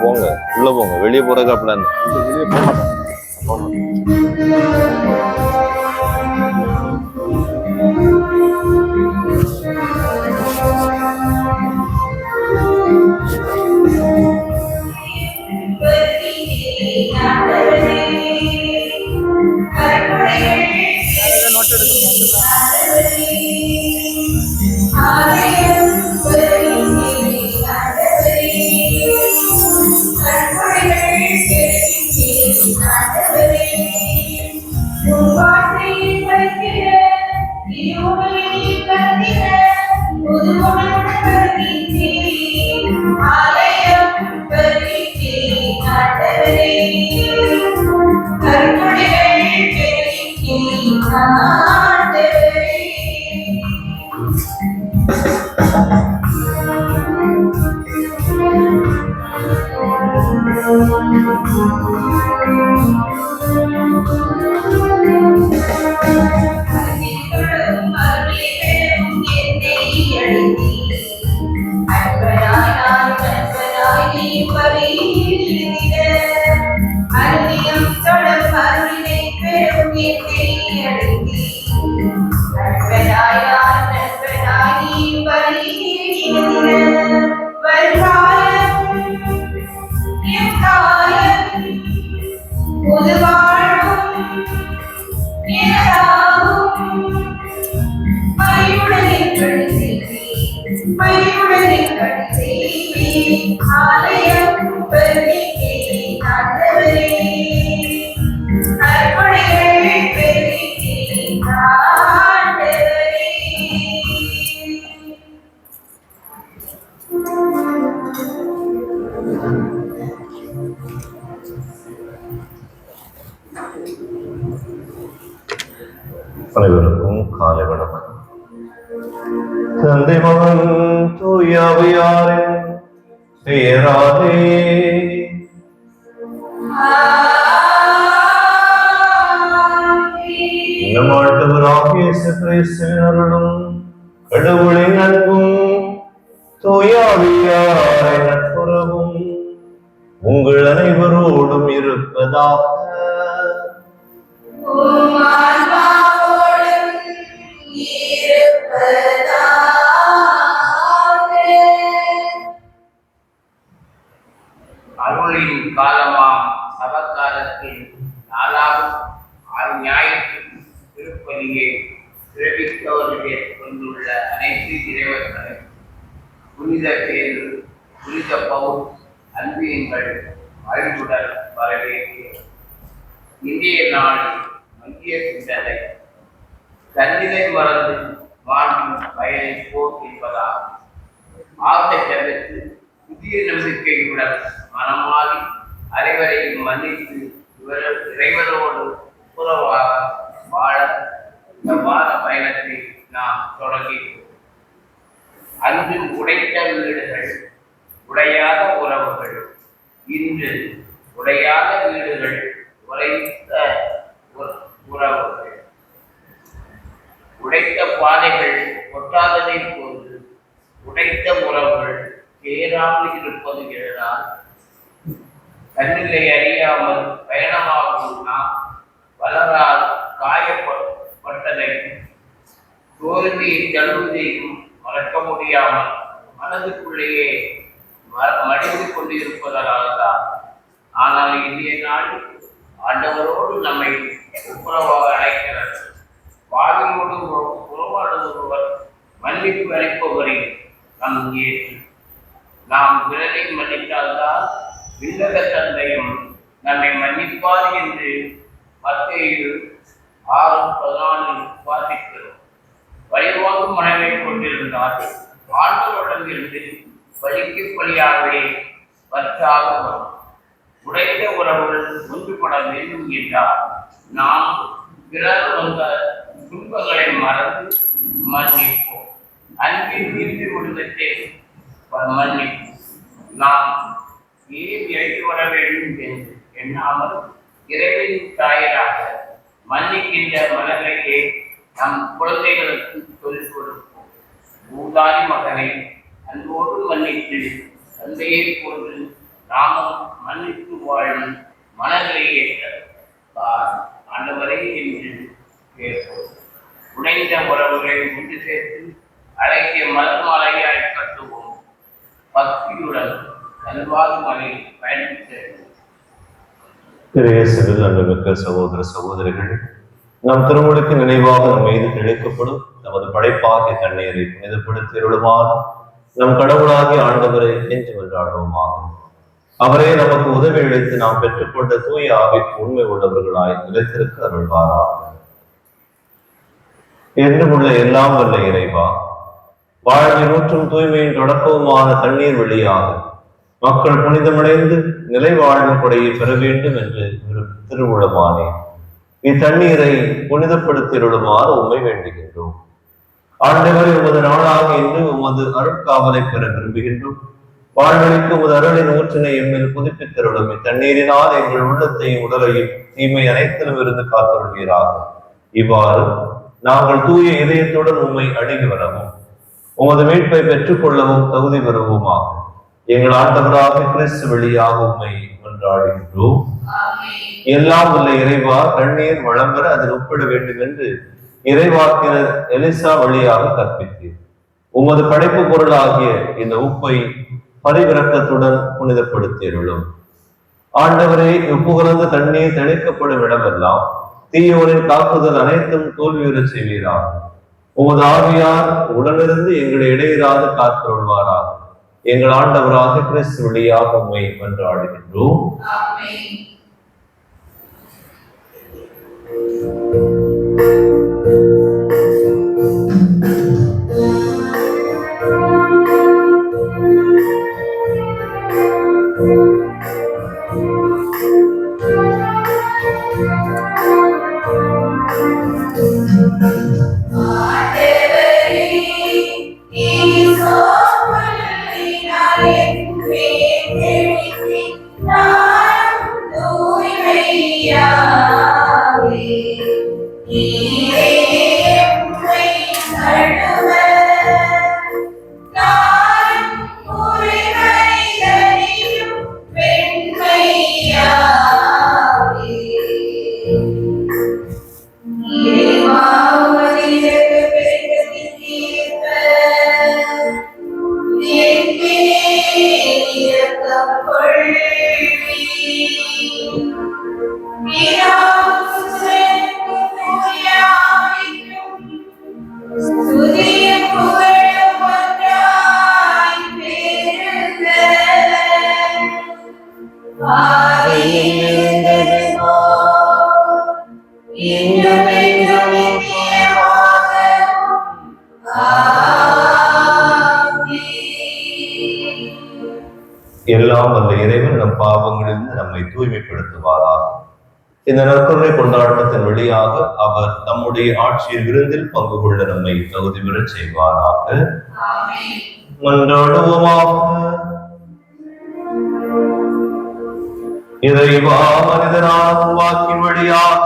போங்க, உள்ள போங்க. வெளியே போறதுக்கு அப்படிலாம் வெளியே போக அனைவருக்கும் காலை வணக்கம். தந்தை மகன் தூயாவியாரின் பெயராலே நம் ஆண்டவராகிய இயேசு கிறிஸ்துவின் அருளும் கடவுளின் அன்பும் தூயாவியாரின் நட்புறவும் உங்கள் அனைவரோடும் இருப்பதாக. அருளின் காலமாம் சபக்காலத்தில் 4வது ஞாயிற்று திருப்பலியை சிறப்பித்தவர்களை கொண்டுள்ள அனைத்து இறைவர்களை புனித பேரு, புனித பவுல், அன்பியங்கள் அறிவுடன் வரவேற்கிறோம். இந்திய நாளில் மைய சிந்தனை கண்ணிலை மறந்து வாழ்வும் வயலை போர் என்பதாகும். ஆசை தவிர்த்து புதிய நம்பிக்கையுடன் மனமாறி அனைவரையும் மன்னித்து இறைவனோடு உறவாக வாழ இந்த வார பயணத்தை நாம் தொடங்கினோம். அன்று உடைத்த வீடுகள், உடையாத உறவுகள், இன்று உடையாத வீடுகள், உடைத்த உறவுகள். உடைத்த பாதைகள் ஒட்டாததை போன்று உடைத்த உறவுகள் சேராமல் இருப்பது என்றால் கண்ணிலை அறியாமல் பயணமாகும் நாம் வளரால் காயப்பட்டதையும் தோல்வியை தழுவதையும் மறக்க முடியாமல் மனதுக்குள்ளேயே மடிந்து கொண்டிருப்பதனால்தான். ஆனால் இந்திய நாடு ஆண்டவரோடு நம்மை ஒப்புரவாக அழைக்கிறது. வாழ்வோடு உறவாடுபவர் மன்னிப்பு அளிப்பவரை நம் ஏற்று நாம் விரலை மன்னித்தால்தான் விண்ணக தந்தையும் நம்மை மன்னிப்பார் என்று மத்தேயு 6:14 வாசிக்கிறோம். வழிவாங்கும் மனதை கொண்டிருந்தால் ஆண்டவரிடமிருந்து வழிக்கு வழியாகவே வற்றாக வரும். உடைந்த உறவுகள் ஒன்றுபட வேண்டும் என்றால் நாம் பிறர் வந்த துன்பங்களை மறந்து மன்னிப்போம். அன்பின் இறுதி விடுதத்தை மன்னிப்போம். நாம் ஏன் இறங்கி வர வேண்டும் என்று எண்ணாமல் இறைவனின் தாயராக மன்னிக்கின்ற மனநிலையை நம் குழந்தைகளுக்கு சொல்லிக் கொடுப்போம். ஊதாரி மகனை அன்போடு மன்னித்து தந்தையை போன்று நாமும் மன்னித்து வாழும் மனதை ஆண்டவரை என்று கேட்போம். உடைந்த உறவுகளை ஒன்று சேர்த்து அழகிய மலர் மாலையாய் கட்டுவோம். பக்தியுடன் நல்வாழ்வு மலையில் பயணித்தேன். இயேசுவில் அன்புமிக்க சகோதர சகோதரிகள், நம் திருமுழுக்கு நினைவாக நம் மீது கிடைக்கப்படும் நமது படைப்பாகிய தண்ணீரை புனிதப்படுத்தி அருளுமாறு நம் கடவுளாகிய ஆண்டவரை கெஞ்சி கொண்டாடுவோமாகும். அவரே நமக்கு உதவி அளித்து நாம் பெற்றுக்கொண்ட தூய ஆவிக்கு உண்மை உள்ளவர்களாய் நிலைத்திருக்க அருள்வாராக. என்றும் உள்ள எல்லாம் வல்ல இறைவா, வாழ்வின் ஊற்றும் தூய்மையின் தொடக்கவுமான தண்ணீர் வழியாக மக்கள் புனிதமடைந்து நிலை வாழ்வின் கொடையை பெற வேண்டும் என்று திருவுளமானேன். இத்தண்ணீரை புனிதப்படுத்தியுள்ளுமாறு உண்மை வேண்டுகின்றோம். ஆண்டவரை உமது நாளாக இன்று உமது அருட்காவலை பெற விரும்புகின்றோம். வாழ்வழிக்கு உமது அருளின் ஊற்றினை எம்மில் புதுப்பித்தருளும். இத்தண்ணீரினால் எங்கள் உள்ளத்தையும் உடலையும் தீமை அனைத்திலும் இருந்து காத்தருள்வீராக. இவ்வாறு நாங்கள் தூய இதயத்துடன் உண்மை அணுகி வரவும் உமது மீட்பை பெற்றுக் கொள்ளவும் தகுதி பெறுவோமாக. எங்கள் ஆண்டவராக கிறிஸ்து வழியாக உண்மை கொண்டாடுகின்றோம். எல்லாம் உள்ள இறைவா, தண்ணீர் வளம் பெற அதில் ஒப்பிட வேண்டும் என்று இறைவாக்கினர் எலிசா வழியாக கற்பித்தீர். உமது படைப்பு பொருளாகிய இந்த உப்பை பரிவிரக்கத்துடன் புனிதப்படுத்தியுள்ளோம். ஆண்டவரே, உப்புகலந்த தண்ணீர் தெளிக்கப்படும் இடமெல்லாம் தீயோரின் தாக்குதல் அனைத்தும் தோல்வியுற செய்வீராக. உமது ஆவியார் உடனிருந்து எங்களை இடையிறாது காத்துள்வாராக. எங்கள் ஆண்டவராக கிறிஸ்து வழியாக உம்மை கொண்டாடுகின்றோம். எல்லாம் வல்ல இறைவன் நம் பாவங்களிலிருந்து நம்மை தூய்மைப்படுத்துவாராக. இந்த நற்கருணை கொண்டாட்டத்தின் வழியாக அவர் நம்முடைய ஆட்சியின் விருந்தில் பங்கு கொள்ள நம்மை தகுதி பெறச் செய்வாராக. மன்றாடுவோமாக. இறைவா, மனிதனான வாக்கின் வழியாக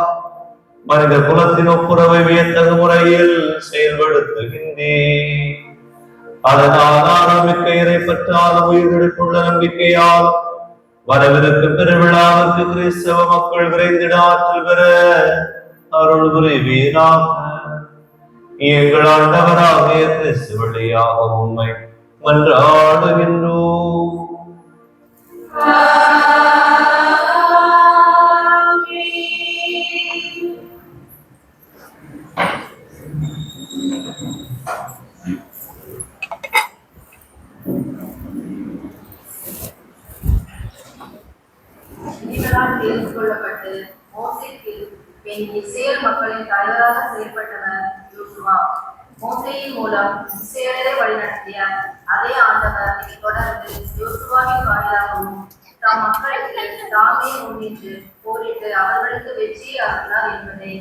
மனித குலத்தின் ஒப்புரவை வியத்தகு முறையில் செயல்படுத்துகின்றேன். அதனால் ஆரம்பிக்க இறை பற்றாலும் உயிர்களுக்குள்ள நம்பிக்கையால் வரவிருக்கும் பெருவிழாவிற்கு கிறிஸ்தவ மக்கள் விரைந்திட ஆற்றல் பெற அருள் புரிவீராக. எங்கள் ஆண்டவராகிய கிறிஸ்து வழியாக உம்மை மன்றாடுகின்றோம். கொள்ளப்பட்டு மோசேக்கு பின் இஸ்ரேல் மக்களின் தலைவராக செயல்பட்டவர் யோசுவா. மோசேயின் மூலம் இஸ்ரேலை வழிநடத்திய அதே ஆண்டவர் இதை தொடர்ந்து யோசுவாவின் வாயிலாகவும் தம் மக்களுக்கு தாமே முன்னின்று போரிட்டு அவர்களுக்கு வெற்றியை அளித்தார் என்பதை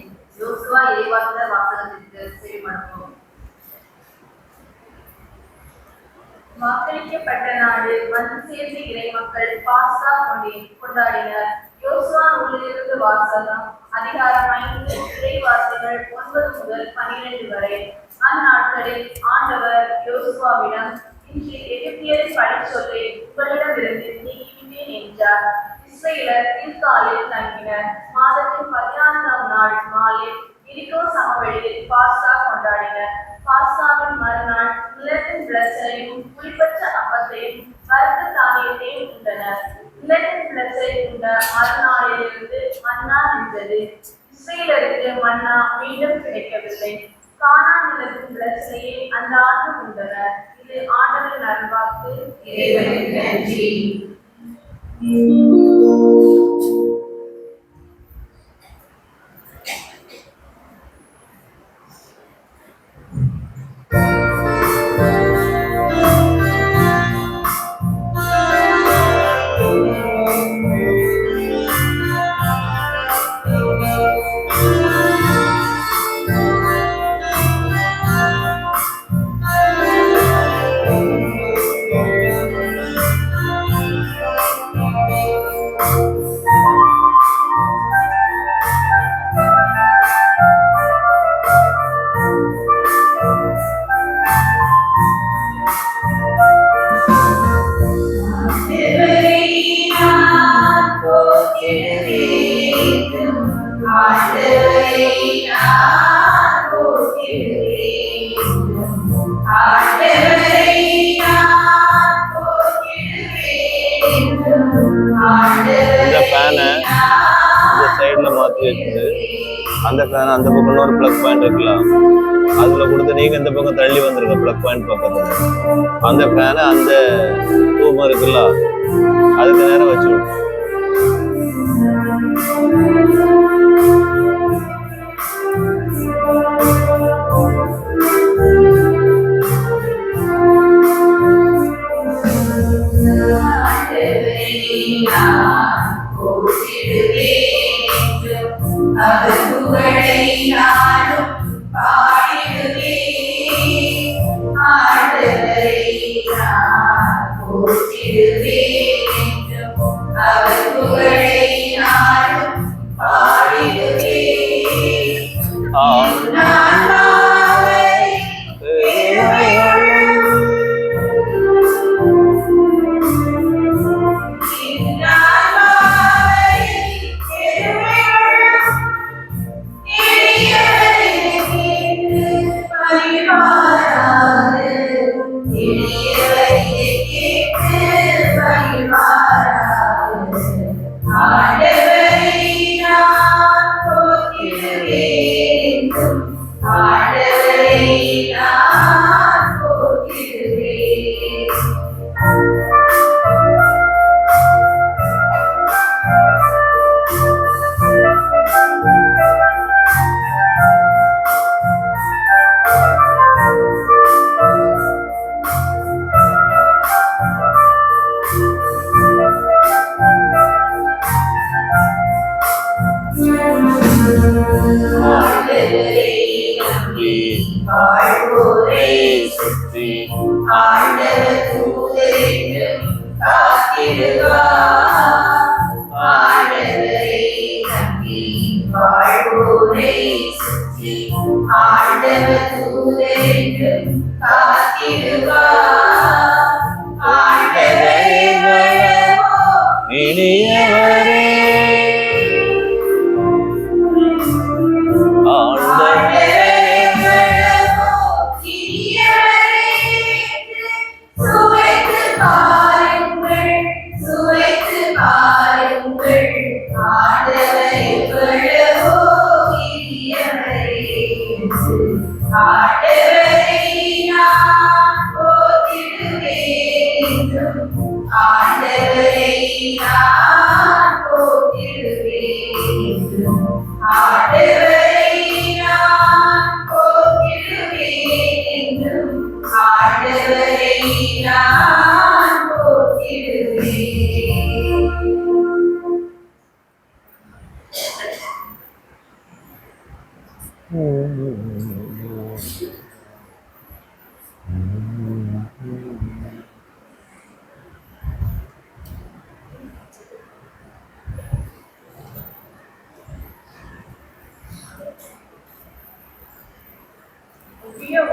யோசுவா இறைவாக்கினர் வாசகத்திற்கு செவிமடுப்போம். வாக்களிக்கப்பட்ட நாடு வந்து சேர்ந்த இறை மக்கள் பாஸ்கா கொண்டாடினர். யோசுவா நூலிலிருந்து வாசகம். அதிகாரம் 5 இறைவார்த்தைகள் 9 முதல் 12 வரை. அந்நாட்களில் ஆண்டவர் யோசுவாவிடம், இன்று எகிப்தியரை பழிச் சொல்லி உங்களிடமிருந்து நீக்கிவிட்டேன் என்றார். இஸ்ரவேலர் கில்காலில் தங்கினர். மாதத்தின் 14ஆம் நாள் மாலை எரிகோ சமவெளியில் பாஸ்கா கொண்டாடினர். பாஸ்காவின் மறுநாள் நிலத்தின் விளைச்சலையும் புளிப்பற்ற அப்பத்தையும் வறுத்த தானியத்தையும் உண்டனர். நிலத்தின் விளைச்சலை உண்ட மறுநாளிலிருந்து மன்னா நின்றது. இஸ்ரவேலருக்கு மன்னா மீண்டும் கிடைக்கவில்லை. கானான் நிலத்தின் விளைச்சலையே அந்த ஆண்டு உண்டனர். இது ஆண்டவரின் அருள்வாக்கு. இறைவனுக்கு நன்றி. இந்த ஃபேனை இந்த சைடுல மாற்றி வச்சுட்டு அந்த ஃபேனை அந்த பக்கம் இன்னொரு ப்ளக் பாயிண்ட் இருக்கலாம், அதுல கொடுத்து நீங்க இந்த பக்கம் தள்ளி வந்துருங்க. ப்ளக் பாயிண்ட் பக்கத்துல அந்த ஃபேனை அந்த தூபம் இருக்குல்ல அதுக்கு நேரம் வச்சு விடு. ஆண்டவரை நான் போற்றி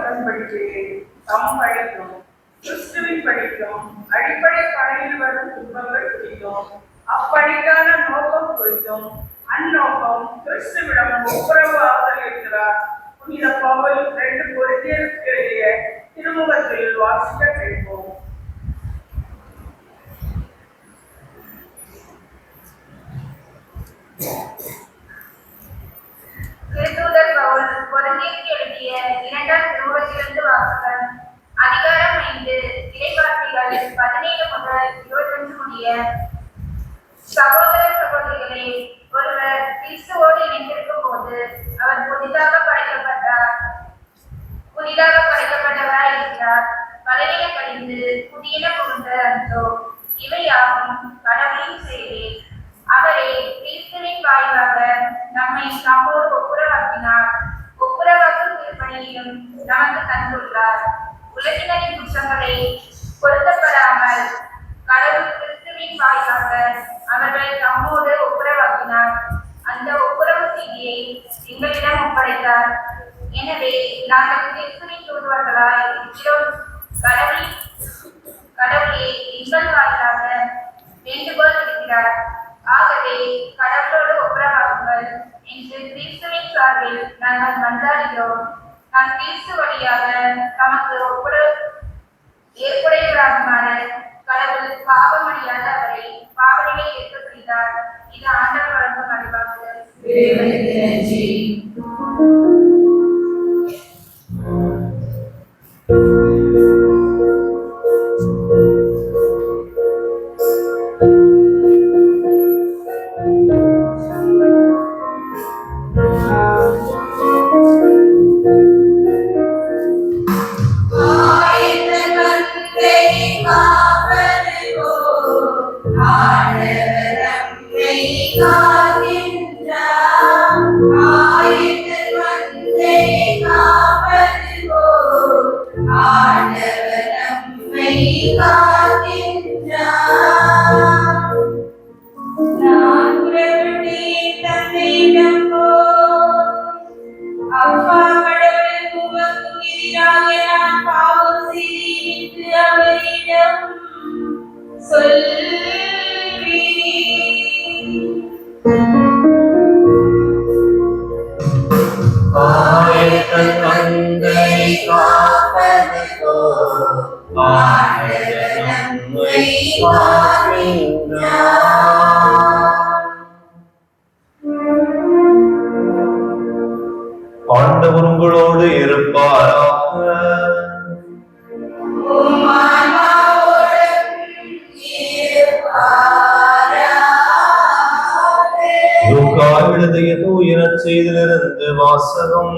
உடன்படிக்கையை தம் படிக்கும் கிறிஸ்துவின் படிக்கும் அடிப்படை பணியில் வரும் துன்பங்கள் குறித்தும் அப்பணிக்கான நோக்கம் குறித்தும் அந்நோக்கம் கிறிஸ்துவிடம் ஒப்புரவு ஆதல் இருக்கிறார். புனித பவுல் 2 கொரிந்தியருக்கு எழுதிய திருமுகத்தில் வாசிக்க கேட்போம். திருத்தூதர் பவுல் கொரிந்தியருக்கு எழுதிய 2ஆம் திருமுகத்திலிருந்து வாசகம். அதிகாரம் 5 இறைவார்த்தைகள் 17 முதல் 21 முடிய. சகோதர சகோதரிகளே, ஒருவர் கிறிஸ்துவோடு இணைந்திருக்கும் போது அவர் புதிதாக படைக்கப்பட்டவராய் இருக்கிறார். பழையன கழிந்து புதியன புகுந்த அன்றோ. இவையாவும் கடவுளின் செயலே. அவரே கிறிஸ்துவின் வாயிலாக நம்மை நம்மோடு ஒப்புரவாக்கினார். ஒப்புரவாக்கும் திருப்பணியிலும் நமக்கு தந்துள்ளார். உலகினரின் குற்றங்களை பொருத்தப்படாமல் கடவுள் கிறிஸ்துவின் வாயிலாக அவர்களை தம்மோடு ஒப்புரவாக்கினார். அந்த ஒப்புரவு செய்தியை எங்களிடம் ஒப்படைத்தார். எனவே நாங்கள் கிறிஸ்துவின் தூதுவர்களாய் இருக்கிறோம். கடவுளே எங்கள் வாயிலாக வேண்டுகோள் இருக்கிறார். ஆகவே கடவுளோடு ஒப்புரவாகுங்கள் என்று கிறிஸ்துவின் சார்பில் நாங்கள் மன்றாடுகிறோம். நான் கிறிஸ்து வழியாக நமக்கு ஏற்புடையவராகுமாறு கடவுள் பாவமடையாத அவரை பாவனையை ஏற்க செய்தார். இது ஆண்டவர் வழங்கும் அறிவாக்கு. ஆண்டவர் உங்களோடு இருப்பாராக. லூக்கா எழுதிய தூய நற்செய்தியிலிருந்து வாசகம்.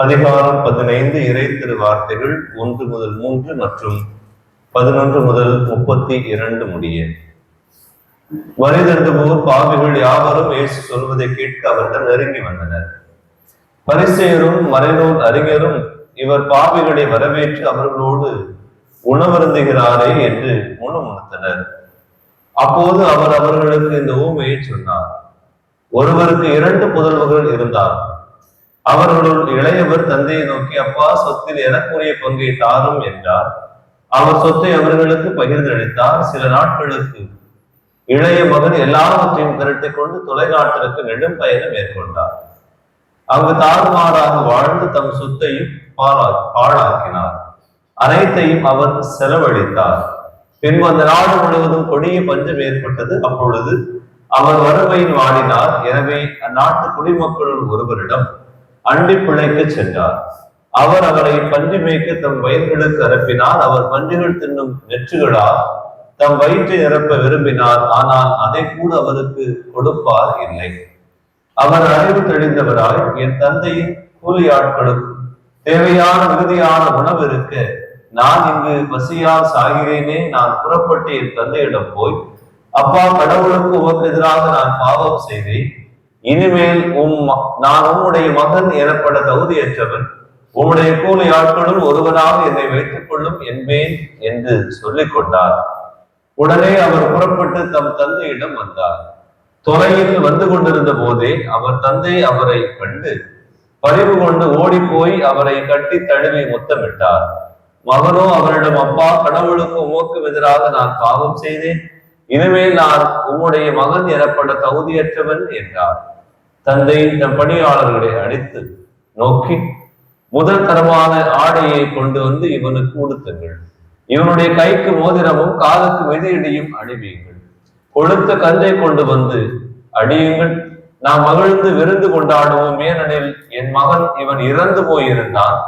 அதிகாரம் 15 இறை திருவார்த்தைகள் 1 முதல் 3 மற்றும் 11 முதல் 32 முடிய. வழிதண்டுவோர் பாவிகள் யாவரும் இயேசு சொல்வதை கேட்க அவர்கள் நெருங்கி வந்தனர். பரிசேயரும் மறைநூல் அறிஞரும் இவர் பாவிகளை வரவேற்று அவர்களோடு உணவருந்துகிறாரே என்று முணுமுணுத்தனர். அப்போது அவர் அவர்களுக்கு இந்த ஊமையை சொன்னார். ஒருவருக்கு 2 புதல்வர்கள் இருந்தார். அவர்களுள் இளையவர் தந்தையை நோக்கி, அப்பா, சொத்தில் எனக்குரிய பங்கை தாரும் என்றார். அவர் சொத்தை அவர்களுக்கு பகிர்ந்தளித்தார். சில நாட்களுக்கு இளைய மகன் எல்லாவற்றையும் திரட்டிக் கொண்டு தொலைநாட்டிற்கு நெடும் பயணம் மேற்கொண்டார். அங்கு தாறுமாறாக வாழ்ந்து தம் சொத்தையும் பாழாக்கினார். அனைத்தையும் அவர் செலவழித்தார். பின்பு அந்த நாடு முழுவதும் கொடிய பஞ்சம் ஏற்பட்டது. அப்பொழுது அவர் வறுமையில் வாடினார். எனவே அந்நாட்டு குடிமக்களுள் ஒருவரிடம் அண்டி பிழைக்க சென்றார். அவர் அவரை பன்றி மேய்க்க தம் வயிர்களுக்கு அனுப்பினார். அவர் பன்றிகள் தின்னும் நெற்றுகளால் தம் வயிற்றை நிரப்ப விரும்பினார். ஆனால் அதை கூட அவருக்கு கொடுப்பார் இல்லை. அவர் அறிவு தெளிந்தவராய், என் தந்தையின் கூலி ஆட்களுக்கு தேவையான மிகுதியான உணவு இருக்க நான் இங்கு பசியால் சாகிறேனே. நான் புறப்பட்டு என் தந்தையிடம் போய், அப்பா, கடவுளுக்கு உமக்கு எதிராக நான் பாவம் செய்தேன். இனிமேல் நான் உம்முடைய மகன் எனப்பட தகுதியற்றவன். உம்முடைய கூலி ஆட்களும் ஒருவராக என்னை வைத்துக் கொள்ளும் என்பேன் என்று சொல்லிக் கொண்டார். உடனே அவர் புறப்பட்டு தம் தந்தையிடம் வந்தார். தொலையில் வந்து கொண்டிருந்த போதே அவர் தந்தை அவரை கண்டு பரிவு கொண்டு ஓடி போய் அவரை கட்டி தழுவி முத்தமிட்டார். மகனோ அவரிடம், அப்பா, கடவுளுக்கு உமக்கும் எதிராக நான் பாவம் செய்தேன். இனிமேல் நான் உம்முடைய மகன் எனப்பட தகுதியற்றவன் என்றார். தந்தை தம் பணியாளர்களை அழைத்து நோக்கி, முதல் தரமான ஆடையை கொண்டு வந்து இவனுக்கு உடுத்துங்கள். இவனுடைய கைக்கு மோதிரமும் காலுக்கு மிதியடியும் அணிவியுங்கள். கொழுத்த கந்தை கொண்டு வந்து அடியுங்கள். நாம் மகிழ்ந்து விருந்து கொண்டாடுவோம். ஏனெனில் என் மகன் இவன் இறந்து போயிருந்தான்,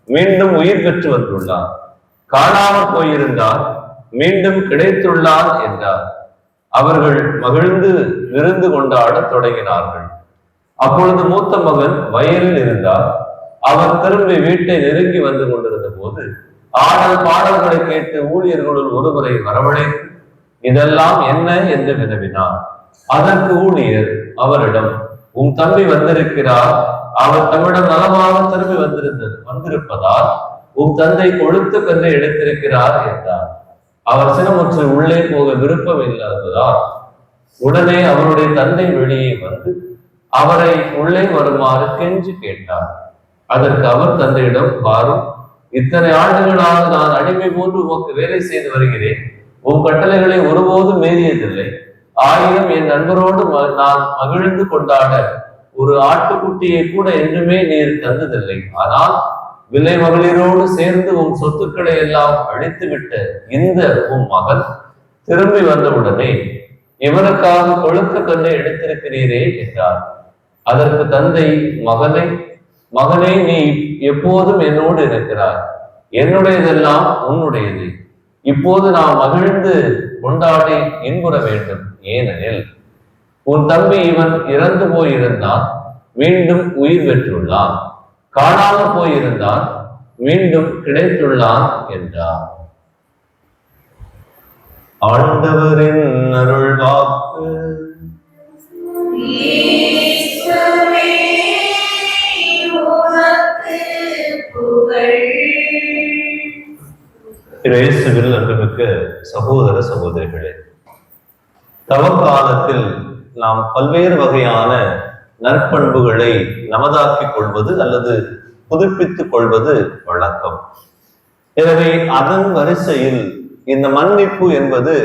மீண்டும் உயிர் பெற்று வந்துள்ளான். காணாமல் போயிருந்தால் மீண்டும் கிடைத்துள்ளான் என்றார். அவர்கள் மகிழ்ந்து விருந்து கொண்டாட தொடங்கினார்கள். அப்பொழுது மூத்த மகன் வயலில் இருந்தார். அவர் திரும்பி வீட்டை நெருங்கி வந்து கொண்டிருந்த போது ஆடல் பாடல்களை கேட்டு ஊழியர்களுள் ஒருவரை வரவழைத்து இதெல்லாம் என்ன என்று வினவினார். அதற்கு ஊழியர் அவரிடம், உன் தம்பி வந்திருக்கிறார். அவர் தம்மிடம் நலமாக திரும்பி வந்திருப்பதால் உன் தந்தை கொழுத்த கன்றை எடுத்திருக்கிறார் என்றார். அவர் சினமுற்று உள்ளே போக விருப்பம் இல்லாததால் உடனே அவருடைய தந்தை வெளியே வந்து அவரை உள்ளே வருமாறு கெஞ்சி கேட்டார். அதற்கு அவர் தந்தையிடம், பாரும், இத்தனை ஆண்டுகளாக நான் அடிமை போன்று உமக்கு வேலை செய்து வருகிறேன். உன் கட்டளைகளை ஒருபோதும் மீறியதில்லை. ஆயினும் என் நண்பரோடு நான் மகிழ்ந்து கொண்டாட ஒரு ஆட்டுக்குட்டியை கூட என்றுமே நீர் தந்ததில்லை. ஆனால் விலை மகளிரோடு சேர்ந்து உன் சொத்துக்களை எல்லாம் அழித்துவிட்ட இந்த உன் மகன் திரும்பி வந்தவுடனே இவனுக்காக கொழுத்த கன்றை எடுத்திருக்கிறீரே என்றார். அதற்கு தந்தை, மகனே, நீ எப்போதும் என்னோடு இருக்கிறாய். என்னுடையதெல்லாம் உன்னுடையது. இப்போது நாம் மகிழ்ந்து கொண்டாடி இன்புற வேண்டும். ஏனெனில் உன் தம்பி இவன் இறந்து போயிருந்தான், மீண்டும் உயிர் பெற்றுள்ளான். காணாமல் போயிருந்தான், மீண்டும் கிடைத்துள்ளான் என்றார். ஆண்டவரின் அருள் வாக்கு. இயேசுவில் அன்புமிக்க சகோதர சகோதரிகளே, தவக்காலத்தில் நாம் பல்வேறு வகையான நற்பண்புகளை நமதாக்கிக் கொள்வது அல்லது புதுப்பித்துக் கொள்வது வழக்கம். எனவே அதன் வரிசையில் இந்த மன்னிப்பு என்பது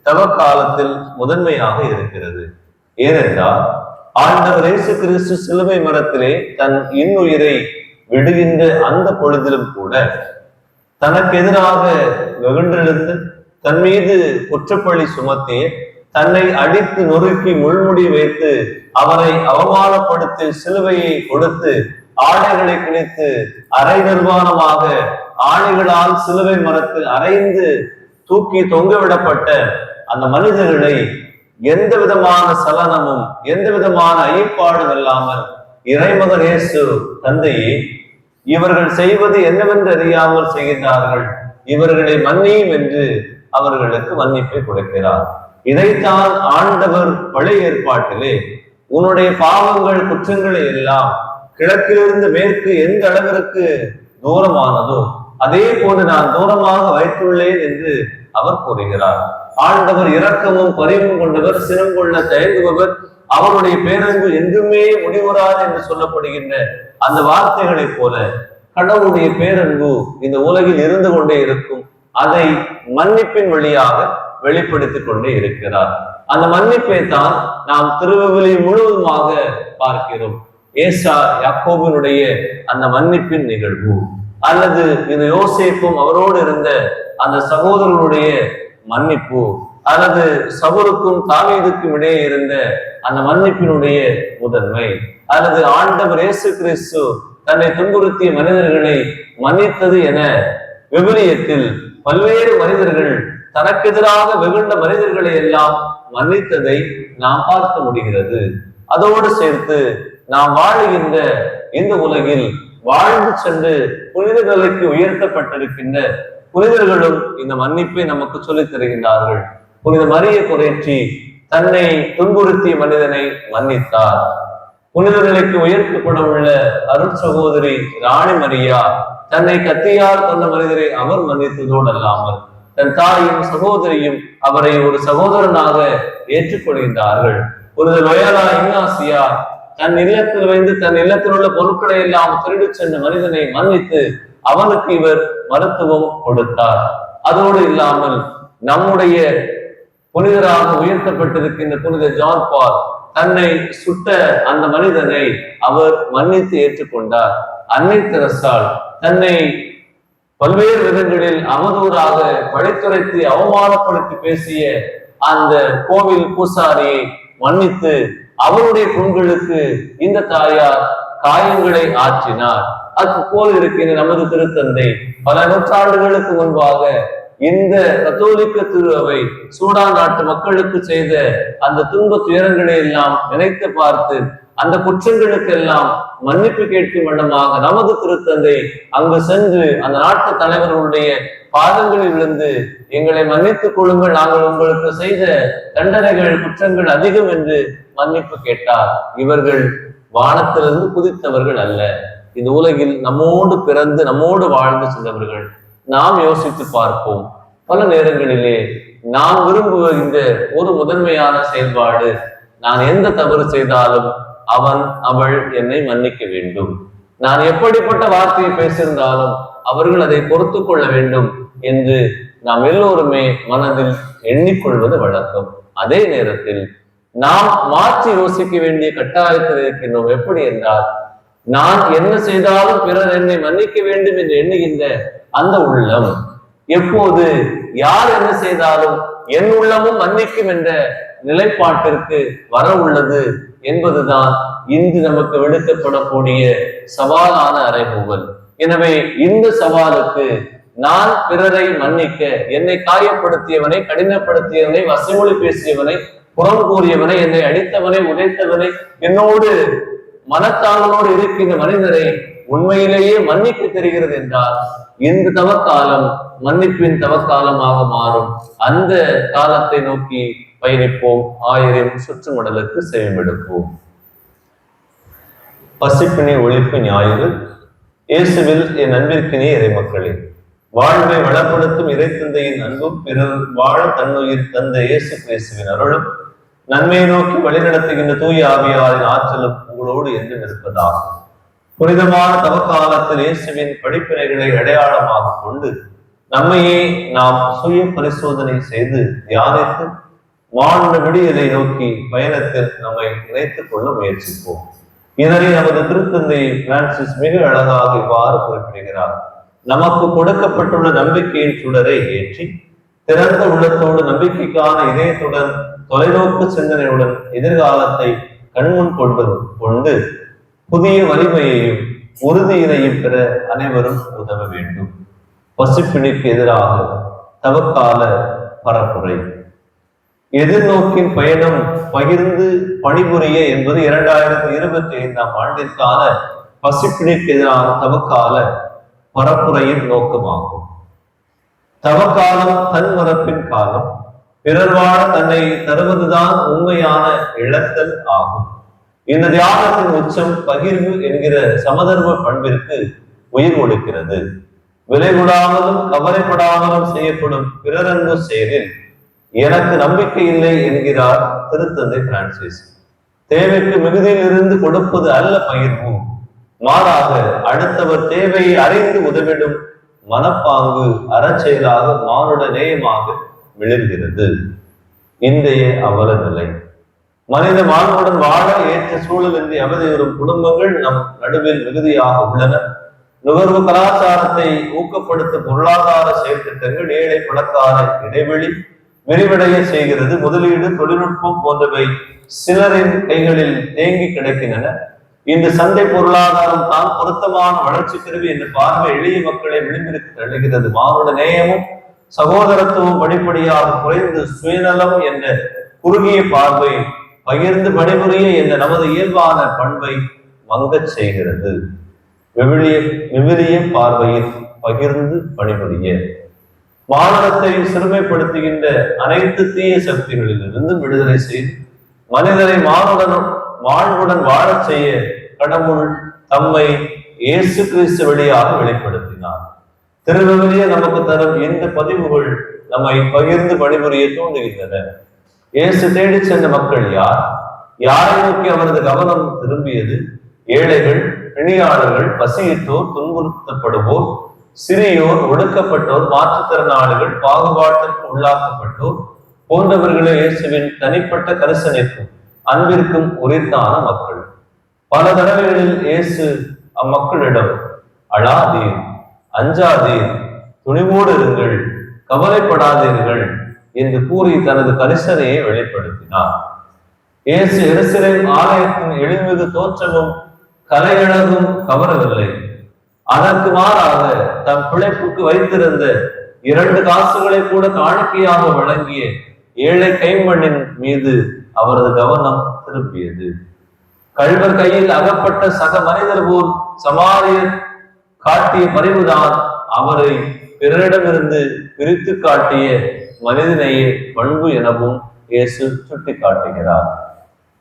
தவக்காலத்தில் முதன்மையாக இருக்கிறது. ஏனென்றால் ஆண்டவர் இயேசு கிறிஸ்து சிலுவை மரத்திலே தன் இன்னுயிரை விடுகின்ற அந்த பொழுதிலும் கூட தனக்கு எதிராக வெகுண்டெழுந்து தன் மீது குற்றப்பழி சுமத்தி தன்னை அடித்து நொறுக்கி முள்முடி வைத்து அவரை அவமானப்படுத்தி சிலுவையை கொடுத்து ஆடைகளை கிழித்து அரை நிர்வாணமாக ஆணைகளால் சிலுவை மரத்தில் அரைந்து தூக்கி தொங்கவிடப்பட்ட அந்த மனிதர்களை எந்த விதமான சலனமும் எந்த விதமான ஐயப்பாடும் இல்லாமல் இறைமகன் இயேசு தந்தையே, இவர்கள் செய்வது என்னவென்று அறியாமல் செய்கின்றார்கள், இவர்களை மன்னியும் என்று அவர்களுக்கு மன்னிப்பை கொடுக்கிறார். இதைத்தான் ஆண்டவர் பழைய ஏற்பாட்டிலே உன்னுடைய பாவங்கள் குற்றங்களை எல்லாம் கிழக்கிலிருந்து மேற்கு எந்த அளவிற்கு தூரமானதோ அதே போன்று நான் தூரமாக வைத்துள்ளேன் என்று அவர் கூறுகிறார். ஆண்டவர் இரக்கமும் பரிவும் கொண்டவர், சினம் கொள்ள தயங்குபவர், அவருடைய பேரன்பு என்றுமே முடிவுறாது என்று சொல்லப்படுகின்ற அந்த வார்த்தைகளைப் போல கடவுளுடைய பேரன்பு இந்த உலகில் இருந்து கொண்டே இருக்கும். அதை மன்னிப்பின் வழியாக வெளிப்படுத்திக் கொண்டே இருக்கிறார். அந்த மன்னிப்பை தான் நாம் திருவிவிலியம் முழுவதுமாக பார்க்கிறோம். ஏசா யாக்கோபினுடைய அந்த மன்னிப்பின் நிகழ்வு, அல்லது இந்த யோசேப்பும் அவரோடு இருந்த அந்த சகோதரர்களுடைய மன்னிப்பு, அல்லது சவுலுக்கும் தாவீதுக்கும் இடையே இருந்த அந்த மன்னிப்பினுடைய முதன்மை, அல்லது ஆண்டவர் இயேசு கிறிஸ்து தன்னை துன்புறுத்திய மனிதர்களை மன்னித்தது என விவிலியத்தில் பல்வேறு மனிதர்கள் தனக்கு எதிராக வெகுண்ட மனிதர்களை எல்லாம் மன்னித்ததை நாம் பார்க்க முடிகிறது. அதோடு சேர்த்து நாம் வாழுகின்ற இந்த உலகில் வாழ்ந்து சென்று புனித நிலைக்கு உயர்த்தப்பட்டிருக்கின்ற புனிதர்களும் இந்த மன்னிப்பை நமக்கு சொல்லித் தருகின்றார்கள். புனித மரியை குறைச்சி தன்னை துன்புறுத்திய மனிதனை மன்னித்தார். புனித நிலைக்கு உயர்த்தப்பட உள்ள அருட் சகோதரி ராணி மரியா தன்னை கத்தியால் கொண்ட மனிதரை அவர் மன்னித்ததோடு அல்லாமல் தன் தாயும் சகோதரியும் அவரை ஒரு சகோதரனாக ஏற்றுக்கொள்கின்றார்கள். புனித லோயாலா இக்னாசியா தன் இல்லத்தில் வைத்து தன் இல்லத்தில் உள்ள பொருட்களை எல்லாம் திருடி சென்ற மனிதனை மன்னித்து அவனுக்கு இவர் மருத்துவம் கொடுத்தார். அதோடு இல்லாமல் நம்முடைய புனிதராக உயர்த்தப்பட்டிருக்கின்ற புனித ஜான் பால் தன்னை சுட்ட அந்த மனிதனை அவர் மன்னித்து ஏற்றுக்கொண்டார். அன்னை தெரசாள் தன்னை பல்வேறு விதங்களில் அவதூறாக பழித்துரைத்து அவமானப்படுத்தி பேசிய அந்த கோவில் பூசாரியை மன்னித்து அவருடைய புண்களுக்கு இந்த தாயார் காயங்களை ஆற்றினார். அது போல் இருக்கின்ற நமது திருத்தந்தை பல நூற்றாண்டுகளுக்கு முன்பாக இந்த கத்தோலிக்க திருவை சூடான் நாட்டு மக்களுக்கு செய்த அந்த துன்ப துயரங்களை எல்லாம் நினைத்து பார்த்து அந்த குற்றங்களுக்கு எல்லாம் மன்னிப்பு கேட்கும் வண்ணமாக நமது திருத்தந்தை அங்கு சென்று அந்த நாட்டு தலைவர்களுடைய பாதங்களில் விழுந்து எங்களை மன்னித்துக் கொள்ளுங்கள், நாங்கள் உங்களுக்கு செய்த தண்டனைகள் குற்றங்கள் அதிகம் என்று மன்னிப்பு கேட்டார். இவர்கள் வானத்திலிருந்து குதித்தவர்கள் அல்ல, இந்த உலகில் நம்மோடு பிறந்து நம்மோடு வாழ்ந்து சென்றவர்கள். நாம் யோசித்து பார்ப்போம். பல நேரங்களிலே நாம் விரும்புகின்ற ஒரு முதன்மையான செயல்பாடு, நான் எந்த தவறு செய்தாலும் அவள் என்னை மன்னிக்க வேண்டும், நான் எப்படிப்பட்ட வார்த்தையை பேசியிருந்தாலும் அவர்கள் அதை பொறுத்து கொள்ள வேண்டும் என்று நாம் எல்லோருமே மனதில் எண்ணிக்கொள்வது வழக்கம். அதே நேரத்தில் நாம் மாற்றி யோசிக்க வேண்டிய கட்டாயத்தில் இருக்கின்றோம். எப்படி என்றால், நான் என்ன செய்தாலும் பிறர் என்னை மன்னிக்க வேண்டும் என்று எண்ணுகின்ற அந்த உள்ளம் எப்போது யார் என்ன செய்தாலும் என் உள்ளமும் மன்னிக்கும் என்ற நிலைப்பாட்டிற்கு வர உள்ளது என்பதுதான் இன்று நமக்கு விடுக்கப்படக்கூடிய சவாலான அறைகூவல். எனவே இந்த சவாலுக்கு நான் பிறரை மன்னிக்க, என்னை காயப்படுத்தியவனை, கடினப்படுத்தியவனை, வசைமொழி பேசியவனை, புறம் கூறியவனை, என்னை அடித்தவனை, உதைத்தவனை, என்னோடு மனத்தாளனோடு இருக்கின்ற மனிதரை உண்மையிலேயே மன்னிக்க தெரிகிறது என்றால் இந்த தவக்காலம் மன்னிப்பின் தவக்காலமாக மாறும். அந்த காலத்தை நோக்கி பயணிப்போம். 1000 சுற்றுமடலுக்கு செவிமெடுப்போம். பசிப்பினி ஒழிப்பு ஞாயிறு. இயேசுவில் என் அன்பிற்கினே இறை மக்களே, வாழ்வை வளப்படுத்தும் இறை தந்தையின் அன்பும் பிறர் வாழ தன்னுயிர் தந்த இயேசு கிறிஸ்துவின் அருளும் நன்மையை நோக்கி வழிநடத்துகின்ற தூய ஆவியாரின் ஆற்றலும் உங்களோடு என்றும் இருப்பதாகும். புனிதமான தவக்காலத்தில் இயேசுவின் படிப்பினைகளை அடையாளமாக கொண்டு நம்மையே நாம் சுய பரிசோதனை செய்து தியானித்து மாண்ட விடியலை நோக்கி பயணத்தில் நம்மை இணைத்துக் கொள்ள முயற்சிப்போம். இதனை நமது திருத்தந்தை பிரான்சிஸ் மிக அழகாக இவ்வாறு குறிப்பிடுகிறார். நமக்கு கொடுக்கப்பட்டுள்ள நம்பிக்கையின் சுடரை ஏற்றி திறந்த உள்ளத்தோடு நம்பிக்கைக்கான இதயத்துடன் தொலைநோக்கு சிந்தனையுடன் எதிர்காலத்தை கண்முன் கொண்டு புதிய வலிமையையும் உறுதியினையும் பெற அனைவரும் உதவ வேண்டும். பசிப்பிணிக்கு எதிராக தவக்கால பரப்புரை. எதிர்நோக்கின் பயணம் பகிர்ந்து பணிபுரிய என்பது 2025ஆம் ஆண்டிற்கான பசிப்பிணிக்கு எதிரான தவக்கால பரப்புரையின் நோக்கமாகும். தவக்காலம் தன் மரப்பின் காலம், பிறர் வாழ தன்னை தருவதுதான் உண்மையான இழத்தல் ஆகும். இந்த தியானத்தின் உச்சம் பகிர்வு என்கிற சமதர்ம பண்பிற்கு உயிர் கொடுக்கிறது. விலை கொடாமலும் கவலைப்படாமலும் செய்யப்படும் பிறரன்பு செயலில் எனக்கு நம்பிக்கை இல்லை என்கிறார் திருத்தந்தை பிரான்சிஸ். தேவைக்கு மிகுதியிலிருந்து கொடுப்பது அல்ல பகிர்வு, மாறாக அடுத்தவர் தேவையை அறிந்து உதவிடும் மனப்பாங்கு அறச்செயலாக மானுட நேயமாக விளர்கிறது. இன்றைய அவல நிலை. மனித வாழ்வுடன் வாழ ஏற்ற சூழல் என்று அவதியுறும் குடும்பங்கள் நம் நடுவில் மிகுதியாக உள்ளன. நுகர்வு கலாச்சாரத்தை ஊக்கப்படுத்தும் பொருளாதார செயற்திட்டங்கள் ஏழை பணக்கார இடைவெளி விரிவடைய செய்கிறது. முதலீடு, தொழில்நுட்பம் போன்றவை சிலரின் கைகளில் தேங்கி கிடக்கின்றன. இந்த சந்தை பொருளாதாரம் தான் பொருத்தமான வளர்ச்சி கருவி என்ற பார்வை எளிய மக்களை விளிம்பிற்கு தள்ளுகிறது. மானுட நேயமும் சகோதரத்துவம் படிப்படியாக குறைந்து சுயநலம் என்ற குறுகிய பார்வை பகிர்ந்து பணிபுரிய என்ற நமது இயல்பான பண்பை மங்கச் செய்கிறது. விவிலிய பார்வையில் பகிர்ந்து பணிபுரிய மானுடத்தை சிறுமைப்படுத்துகின்ற அனைத்து தீய சக்திகளிலிருந்து விடுதலை செய்து மனிதரை வாழ்வுடன் வாழச் செய்ய கடவுள் தம்மை இயேசு கிறிஸ்து வழியாக வெளிப்படுத்தினார். திருவிவிலிய நமக்கு தரும் இந்த பதிவுகள் நம்மை பகிர்ந்து பணிபுரிய தூண்டுகின்றன. இயேசு தேடி சென்ற மக்கள் யார்? யாரை நோக்கி அவரது கவனம் திரும்பியது? ஏழைகள், பிணியாளர்கள், பசியிட்டோர், துன்புறுத்தப்படுவோர், சிறியோர், ஒடுக்கப்பட்டோர், மாற்றுத்திறனாளிகள், பாகுபாட்டிற்கு உள்ளாக்கப்பட்டோர் போன்றவர்களே இயேசுவின் தனிப்பட்ட கரிசனைக்கும் அன்பிற்கும் உரித்தான மக்கள். பல தடவைகளில் இயேசு அம்மக்களிடம் அழாதீர், அஞ்சாதீர், துணிவோடு இருங்கள், கவலைப்படாதீர்கள் என்று கூறி தனது கரிசனையை வெளிப்படுத்தினார். இயேசு எருசலேம் ஆலயத்தின் எழில்மிகு தோற்றமும் கலையழகும் கவரவில்லை. அதற்கு மாறாக தம் பிழைப்புக்கு வைத்திருந்த 2 காசுகளை கூட காணிக்கையாக வழங்கிய ஏழை கைம்பெண்ணின் மீது அவரது கவனம் திரும்பியது. கள்வர் கையில் அகப்பட்ட சக மனிதர் போல் சமாரியர் காட்டிய பரிவுதான் அவரை பிறரிடமிருந்து பிரித்து காட்டிய மனிதனையே பண்பு எனவும் இயேசு சுட்டி காட்டுகிறார்.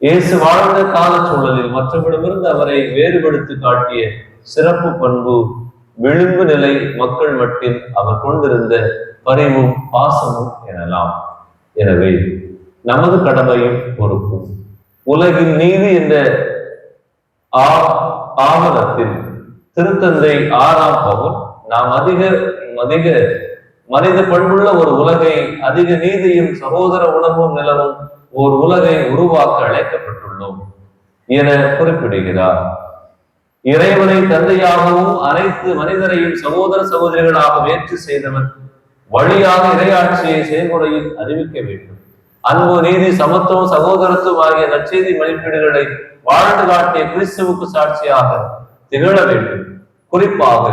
இயேசு வாழ்ந்த கால சூழலில் மற்றவரிடமிருந்து அவரை வேறுபடுத்தி காட்டிய சிறப்பு பண்பு விளிம்பு நிலை மக்கள் மட்டில் அவர் கொண்டிருந்த பரிவும் பாசமும் எனலாம். எனவே நமது கடமையும் பொறுப்பும் உலகின் நீதி என்ற ஆவணத்தில் திருத்தந்தை 6ஆம் பவுல் நாம் அதிக மனித பண்புள்ள ஒரு உலகை, அதிக நீதியும் சகோதர உணர்வும் நிலவும் ஒரு உலகை உருவாக்க அழைக்கப்பட்டுள்ளோம் என குறிப்பிடுகிறார். இறைவனை தந்தையாகவும் அனைத்து மனிதரையும் சகோதர சகோதரிகளாக ஏற்று செய்தவன் வழியாக இறையாட்சியை செயல்முறையில் அறிவிக்க வேண்டும். அன்பு, நீதி, சமத்துவம், சகோதரத்துவம் ஆகிய நற்செய்தி மதிப்பீடுகளை வாழ்ந்து காட்டிய கிறிஸ்துவுக்கு சாட்சியாக திகழ வேண்டும். குறிப்பாக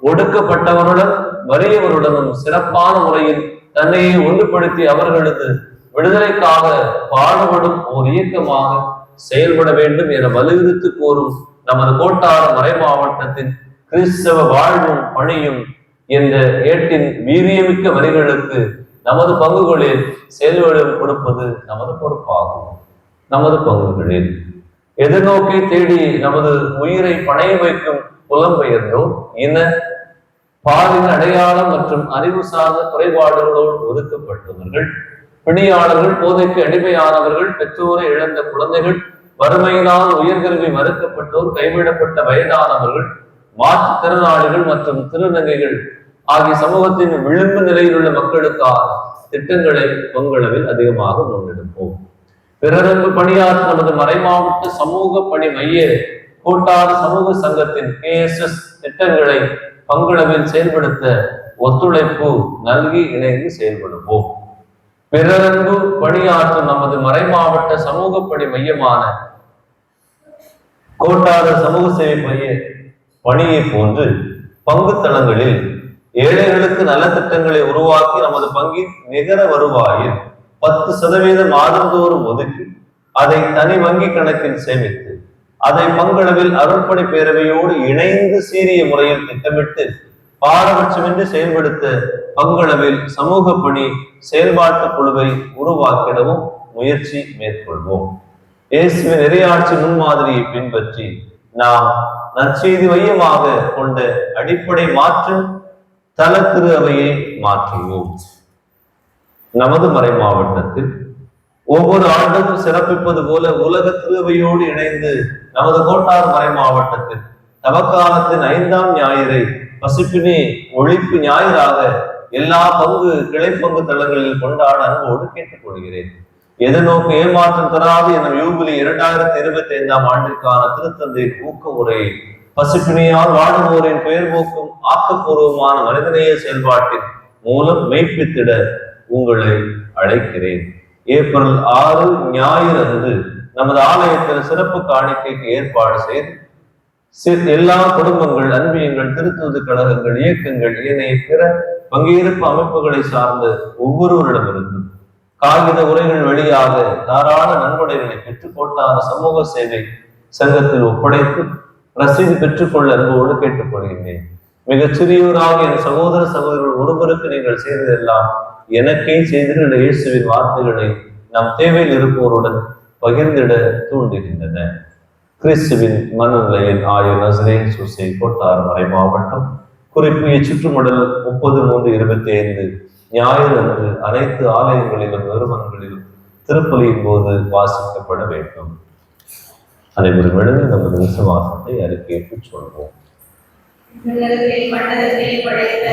ஒடுக்கப்பட்டவருடன் வறியவருடனும் சிறப்பான முறையில் தன்னையை ஒன்றுபடுத்தி அவர்களது விடுதலைக்காக பாடுபடும் ஓர் இயக்கமாக செயல்பட வேண்டும் என வலியுறுத்தி கூறும் நமது கோட்டாறு மறை மாவட்டத்தின் கிறிஸ்தவ வாழ்வும் பணியும் என்ற ஏட்டின் வீரியமிக்க வரிகளுக்கு நமது பங்குகளில் செயல்படம் கொடுப்பது நமது பொறுப்பாகும். நமது பங்குகளில் எதிர்நோக்கை தேடி நமது உயிரை பணைய வைக்கும் புலம்பெயர்ந்தோர், இன பாலின அடையாளம் மற்றும் அறிவு சார்ந்த குறைபாடுகளோடு ஒதுக்கப்பட்டவர்கள், பிணியாளர்கள், போதைக்கு அடிமையானவர்கள், பெற்றோரை இழந்த குழந்தைகள், வறுமையினால் உயர்கல்வி மறுக்கப்பட்டோர், கைவிடப்பட்ட வயதானவர்கள், மாற்றுத்திறனாளிகள் மற்றும் திருநங்கைகள் ஆகிய சமூகத்தின் விளிம்பு நிலையில் உள்ள மக்களுக்கான திட்டங்களை பங்களவில் அதிகமாக முன்னெடுப்போம். பிறரன்பு பணியாற்ற நமது மறைமாவட்ட சமூக பணி மைய கோட்டாறு சமூக சங்கத்தின் KSS திட்டங்களை பங்களவில் செயல்படுத்த ஒத்துழைப்பு நல்கி இணைந்து செயல்படுவோம். பிறரன்பு பணியாற்றும் நமது மறைமாவட்ட சமூக பணி மையமான கோட்டாறு சமூக சேவை மைய பணியை போன்று பங்கு தளங்களில் ஏழைகளுக்கு நல திட்டங்களை உருவாக்கி நமது பங்கின் நிகர வருவாயில் 10% மாதந்தோறும் ஒதுக்கி அதை தனி வங்கி கணக்கில் சேமித்து அதை பங்களவில் அருள்பணி பேரவையோடு இணைந்து சீரிய முறையில் திட்டமிட்டு பாரபட்சமின்றி செயல்படுத்த பங்களவில் சமூக பணி செயல்பாட்டு குழுவை உருவாக்கிடவும் முயற்சி மேற்கொள்வோம். இயேசுவின் இறையாட்சி முன்மாதிரியை பின்பற்றி நாம் நற்செய்தி மையமாக கொண்ட அடிப்படை மாற்று தல திரு அவையை மாற்றுவோம். நமது மறை மாவட்டத்தில் ஒவ்வொரு ஆண்டும் சிறப்பிப்பது போல உலக திருவையோடு இணைந்து நமது கோட்டார் மறை மாவட்டத்தில் தவக்காலத்தின் 5ஆம் ஞாயிறை பசிப்பினி ஒழிப்பு ஞாயிறாக எல்லா கிளை பங்கு தளங்களில் கொண்டாட அன்போடு கேட்டுக்கொள்கிறேன். எதிர்நோக்கு ஏமாற்றம் தராது எனும் யூபிலி 2025ஆம் ஆண்டிற்கான திருத்தந்தை ஊக்க உரையை பசிப்பினியால் வாடுவோரின் பெயர் போக்கும் ஆக்கப்பூர்வமான மனிதநேய செயல்பாட்டின் மூலம் மெய்ப்பித்திட உங்களை அழைக்கிறேன். ஏப்ரல் 6 ஞாயிறு அன்று நமது ஆலயத்தில் சிறப்பு காணிக்கைக்கு ஏற்பாடு செய்து எல்லா குடும்பங்கள், அன்பியங்கள், திருத்தூது கழகங்கள், இயக்கங்கள், ஏனைய பிற பங்கேற்பு அமைப்புகளை சார்ந்த ஒவ்வொருவரிடமிருந்தும் காகித உரைகள் வழியாக தாராள நன்கொடைகளை பெற்றுக்கொண்டான சமூக சேவை சங்கத்தில் ஒப்படைத்து ரசீது பெற்றுக்கொள்ள அன்போடு கேட்டுக்கொள்கின்றேன். மிகச் சிறியோராக என் சகோதர சகோதரர்கள் ஒருவருக்கு நீங்கள் செய்ததெல்லாம் எனக்கே செய்திருந்த இயேசுவின் வார்த்தைகளை நம் தேவையில் இருப்போருடன் பகிர்ந்திட தூண்டுகின்றன. கிறிஸ்துவின் மனநிலையில் ஆயர் நசரேன் சூசை கோட்டார் மறை மாவட்டம் குறிப்பு இச்சுற்றுமடல் 30/3/25 ஞாயிறு அன்று அனைத்து ஆலயங்களிலும் நிறுவனங்களிலும் திருப்பலியின் போது வாசிக்கப்பட வேண்டும். அனைவரும் எழுந்து நமது விசுவாசத்தை அறிக்கையிட்டு சொல்வோம். மண்டலத்தில் படைத்த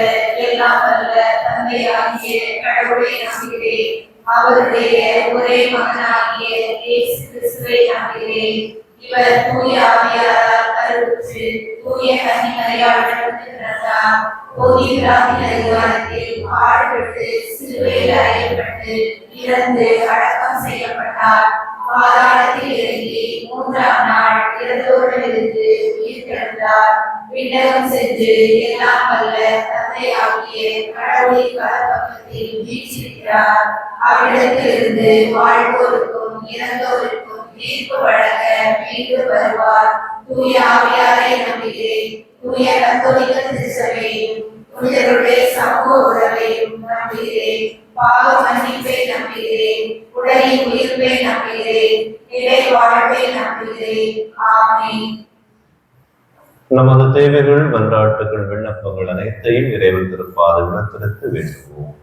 எல்லாம் வல்ல தந்தையாகிய கடவுளை நம்புகிறேன். அவருடைய ஒரே மகனாகிய இயேசு கிறிஸ்துவை நம்புகிறேன். இவர் தூய ஆவியாரால் கருவுற்று தூய கன்னிமரியால் பிறந்தார். போதியராகிய அதிகாரத்தில் பாடுபட்டு சிலுவையில் அறையப்பட்டு இறந்து அடக்கம் செய்யப்பட்டார். பாதாளத்தில் இறங்கி 3ஆம் நாள் இறந்தோரிலிருந்து உயிர் தெழுந்தார். விண்ணகம் சென்று எல்லாம் வல்ல தந்தையாகிய கடவுளின் வலப்பக்கத்தில் வீற்றிருக்கிறார். அவ்விடத்திலிருந்து வாழ்வோருக்கும் இறந்தோருக்கும் தீர்ப்பு வழங்க மீண்டும் வருவார். தூய ஆவியாரை நம்புகிறேன். தூய கத்தோலிக்க திருச்சபையும் புனிதருடைய சமூக உறவையும் நம்புகிறேன். பாவ மன்னிப்பை நம்புகிறேன். உடலின் உயிர்ப்பை நம்புகிறேன். இறை வாழ்வை நம்புகிறேன். ஆமென். நமது தேவைகள், மன்றாட்டுகள், விண்ணப்பங்கள் அனைத்தையும் இறைவன் திருப்பாத விண்ணத்திற்கு வேண்டுவோம்.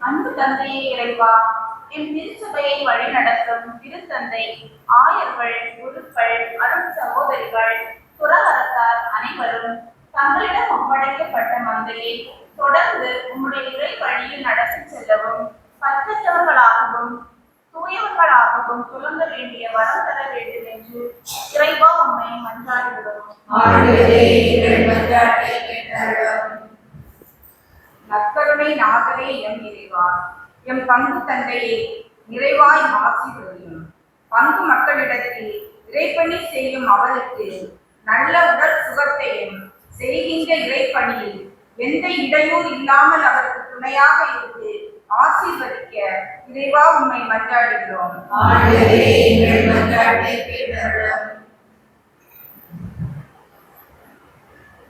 அன்பு தந்தையே இறைவா, என் திருச்சபையை வழிநடத்தும் திருத்தந்தை, ஆயர்கள், குருக்கள், அருள் சகோதரிகள், துறவரத்தார் அனைவரும் தங்களிடம் ஒப்படைக்கப்பட்ட மந்தையை தொடர்ந்து உம்முடைய இறை வழியில் நடத்தி செல்லவும் பற்றற்றவர்களாகவும் தூயவர்களாகவும் துலங்க வேண்டிய வரம் தர வேண்டும் என்று இறைவா உம்மை மன்றாடுகிறோம். நற்கருணை நாதரே எம் இறைவா, எம் பங்கு தந்தையை நிறைவாய் ஆசீர்வதியும். பங்கு மக்களிடத்தில் இறைப்பணி செய்யும் அவருக்கு நல்ல உடல் சுகத்தையும் செய்கின்ற இறைப்பணியில் எந்த இடையூறு இல்லாமல் அவருக்கு துணையாக இருந்து ஆசீர்வதிக்க இறைவா உம்மை மன்றாடுகிறோம்.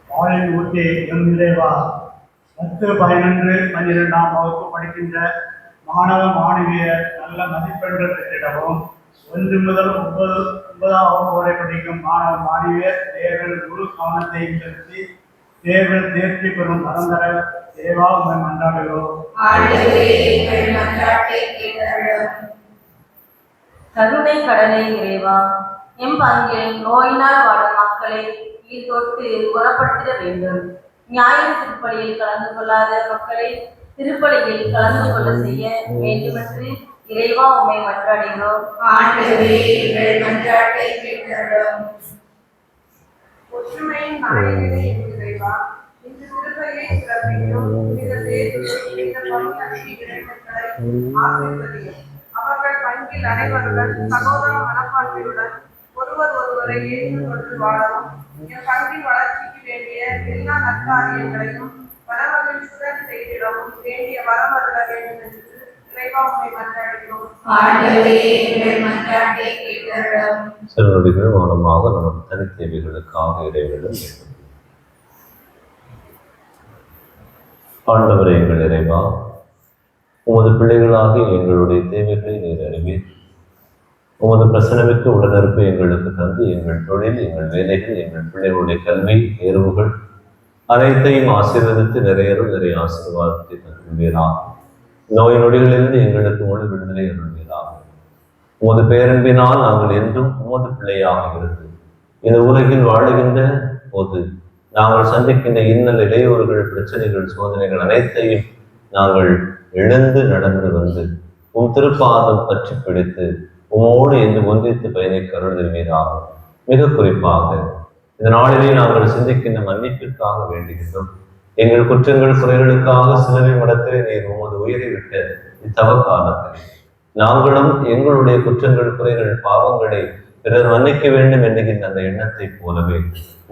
பாலின் ஊட்டி எம் இறைவா, 10, 11, 12ஆம் வகுப்பு படிக்கின்ற மாணவ மாணவியர் நல்ல மதிப்பெண்கள் பெற்றிடவும், 1 முதல் 9ஆம் வகுப்பு வரை படிக்கும் மாணவ மாணவியர் தேர்வில் முழு கவனத்தையும் செலுத்தி தேர்வில் தேர்ச்சி பெறும் பரந்தர தேவா உம்மை மன்றாடுகிறோம். கருணை கடலை இறைவா, எம் பங்கில் நோயினால் வாடும் மக்களை தொட்டு குணப்படுத்திட வேண்டும். ஞாயிறு திருப்பலியில் கலந்து கொள்ளாத மக்களை திருப்பலியில் கலந்து கொள்ள செய்ய வேண்டுமென்று இறைவா உம்மை மன்றாடுகிறோம். ஒற்றுமையின் நாயகனே இறைவா, இந்த திருப்பலியை சிறப்பிக்கும் ஆசீர்வதியும். அவர்கள் பங்கில் அனைவருடன் சகோதர மனப்பான்மையுடன் ஒருவர் ஒருவரை ஏற்றுக்கொண்டு வாழவும், என் பங்கின் வளர்ச்சிக்கு வேண்டிய எல்லா நற்காரியங்களையும் வரமகிழ்ச்சியுடன் செய்திடவும் வேண்டிய வரமருள வேண்டும் என்று இறைவா உம்மை மன்றாடுகிறோம். சிறுநொடிகள் மௌனமாக நமது தனித்தேவைகளுக்காக இறைவனிடம் வேண்டும். ஆண்டவரே எங்கள் இறைவா, உமது பிள்ளைகளாகி எங்களுடைய தேவைகளை நீர் அறிவீர். உமது பிரசனமிக்க உடனிருப்பு எங்களுக்கு தந்து எங்கள் தொழில், எங்கள் வேலைகள், எங்கள் பிள்ளைகளுடைய கல்வி தேர்வுகள் அனைத்தையும் ஆசீர்வதித்து நிறைய ஆசீர்வாதத்தை தந்துள்வீராகும். நோய் நொடிகளிலிருந்து எங்களுக்கு முழு விடுதலை அருள்வீராகும். உமது பேரன்பினால் நாங்கள் என்றும் உமது பிள்ளையாக இருந்து இந்த உலகில் வாழுகின்ற போது நாங்கள் சந்திக்கின்ற இன்னல், இடையூறுகள், பிரச்சனைகள், சோதனைகள் அனைத்தையும் நாங்கள் எழுந்து நடந்து வந்து உம் திருப்பாதம் பற்றி பிடித்து உமோடு என்று ஒன்றித்து பயணிக்க அருள் தருவீராகும். மிக குறிப்பாக இந்த நாளிலே நாங்கள் சிந்திக்கின்ற மன்னிப்பிற்காக வேண்டுகின்றோம். எங்கள் குற்றங்கள் குறைகளுக்காக சிலுவை மடத்திலே நீர் உமது உயிரை விட்ட இத்தவ காலத்தில் நாங்களும் எங்களுடைய குற்றங்கள் குறைகள் பாவங்களை பிறர் மன்னிக்க வேண்டும் என்கின்ற அந்த எண்ணத்தை போலவே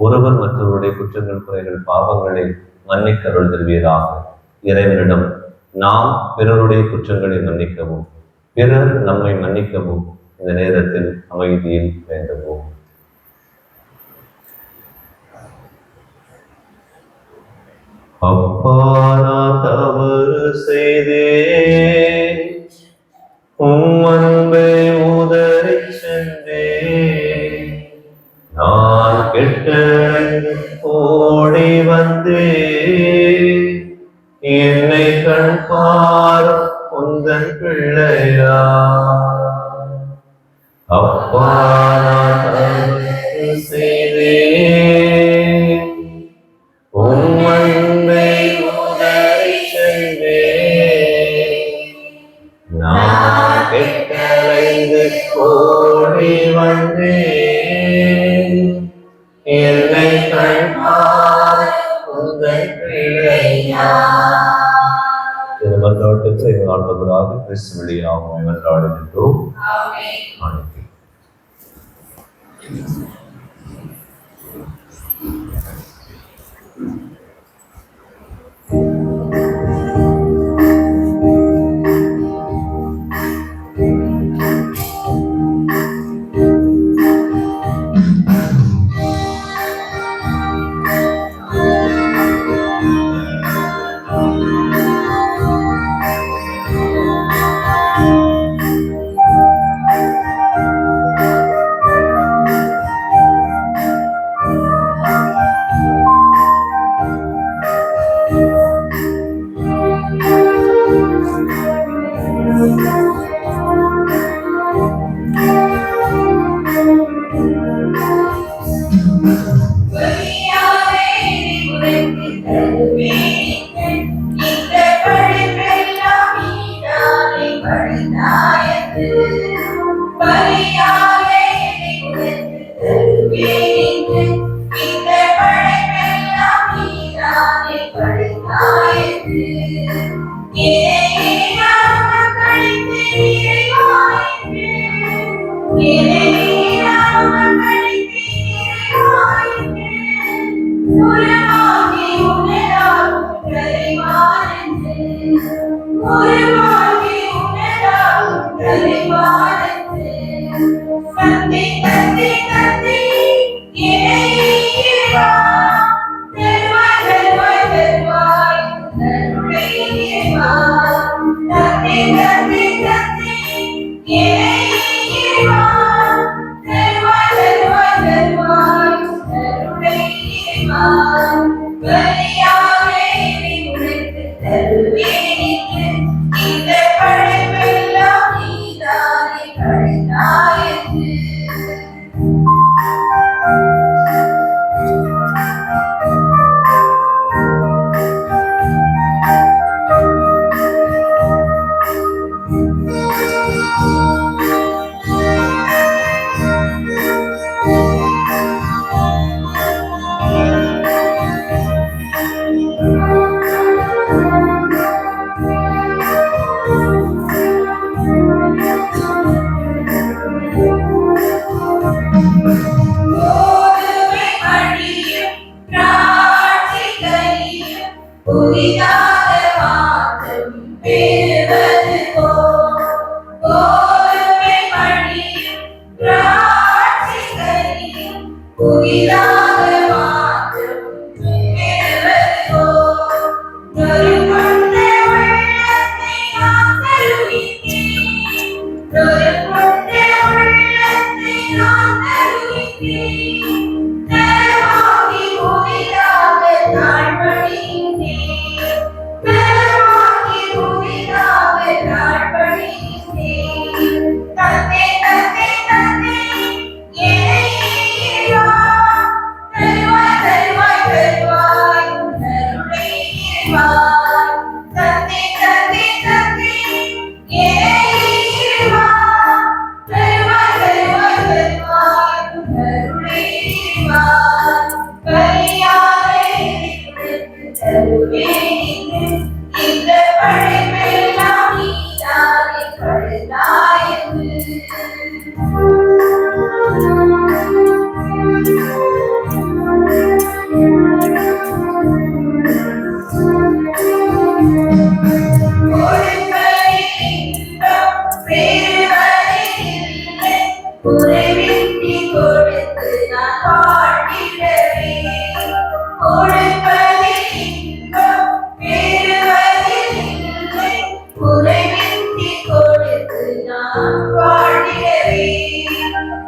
ஒருவர் மற்றவருடைய குற்றங்கள் குறைகள் பாவங்களை மன்னிக்க அருள் தருவீராக. இறைவனிடம் நாம் பிறருடைய குற்றங்களை மன்னிக்கவும் பிறர் நம்மை மன்னிக்கவும் இந்த நேரத்தில் அமைதியில் வேண்டுவோம். அப்பா, நான் தவறு செய்தேன், கெட்டடைந்து ஓடி வந்தே என்னை கண் பாரும் உந்தன் பிள்ளையா. அப்பா நான் தவறு செய்தேன், உம் அன்பை உதறிச் சென்றேன். நான் கெட்டடைந்து ஓடி வந்தேன் என்னை கண் பாரும் உந்தன் பிள்ளையா. மன்றாட்டுக்கு எங்கள் ஆண்டவராக கிறிஸ்து வழியாகவும் மன்றாடுகின்றோம். ஆமென்.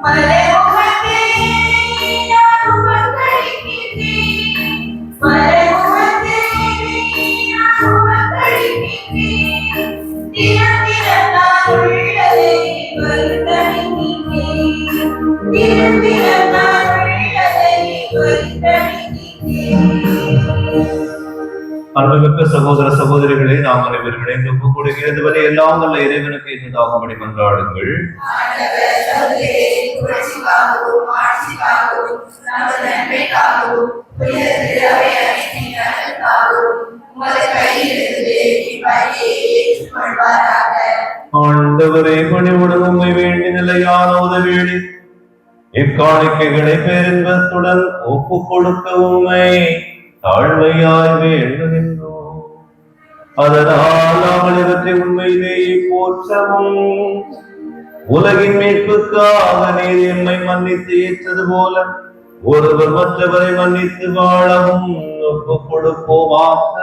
மலை முகத்தே நான் அன்புமிக்க சகோதர சகோதரிகளை நாம் அனைவரும் இணைந்து ஒப்புக் கொடுக்கிறது வரை எல்லாம் நல்ல இறைவனுக்கு எதிராகும்படி கொண்டாடுங்கள். ஆண்டவரை பணிவுடன் உம்மை வேண்டி நிலையான உதவியளி இக்காணிக்கைகளை பேரின்பத்துடன் ஒப்புக் கொடுக்க உம்மை தாழ்மையாய் வேண்டுகின்றோம். அதனால் நாங்கள் இவற்றை உண்மையிலேயே போற்றவும் உலகின் மீட்புக்காக நீர் எம்மை மன்னித்து ஏற்றது போல ஒருவர் மற்றவரை மன்னித்து வாழவும் ஒப்புக் கொடுப்போமாக.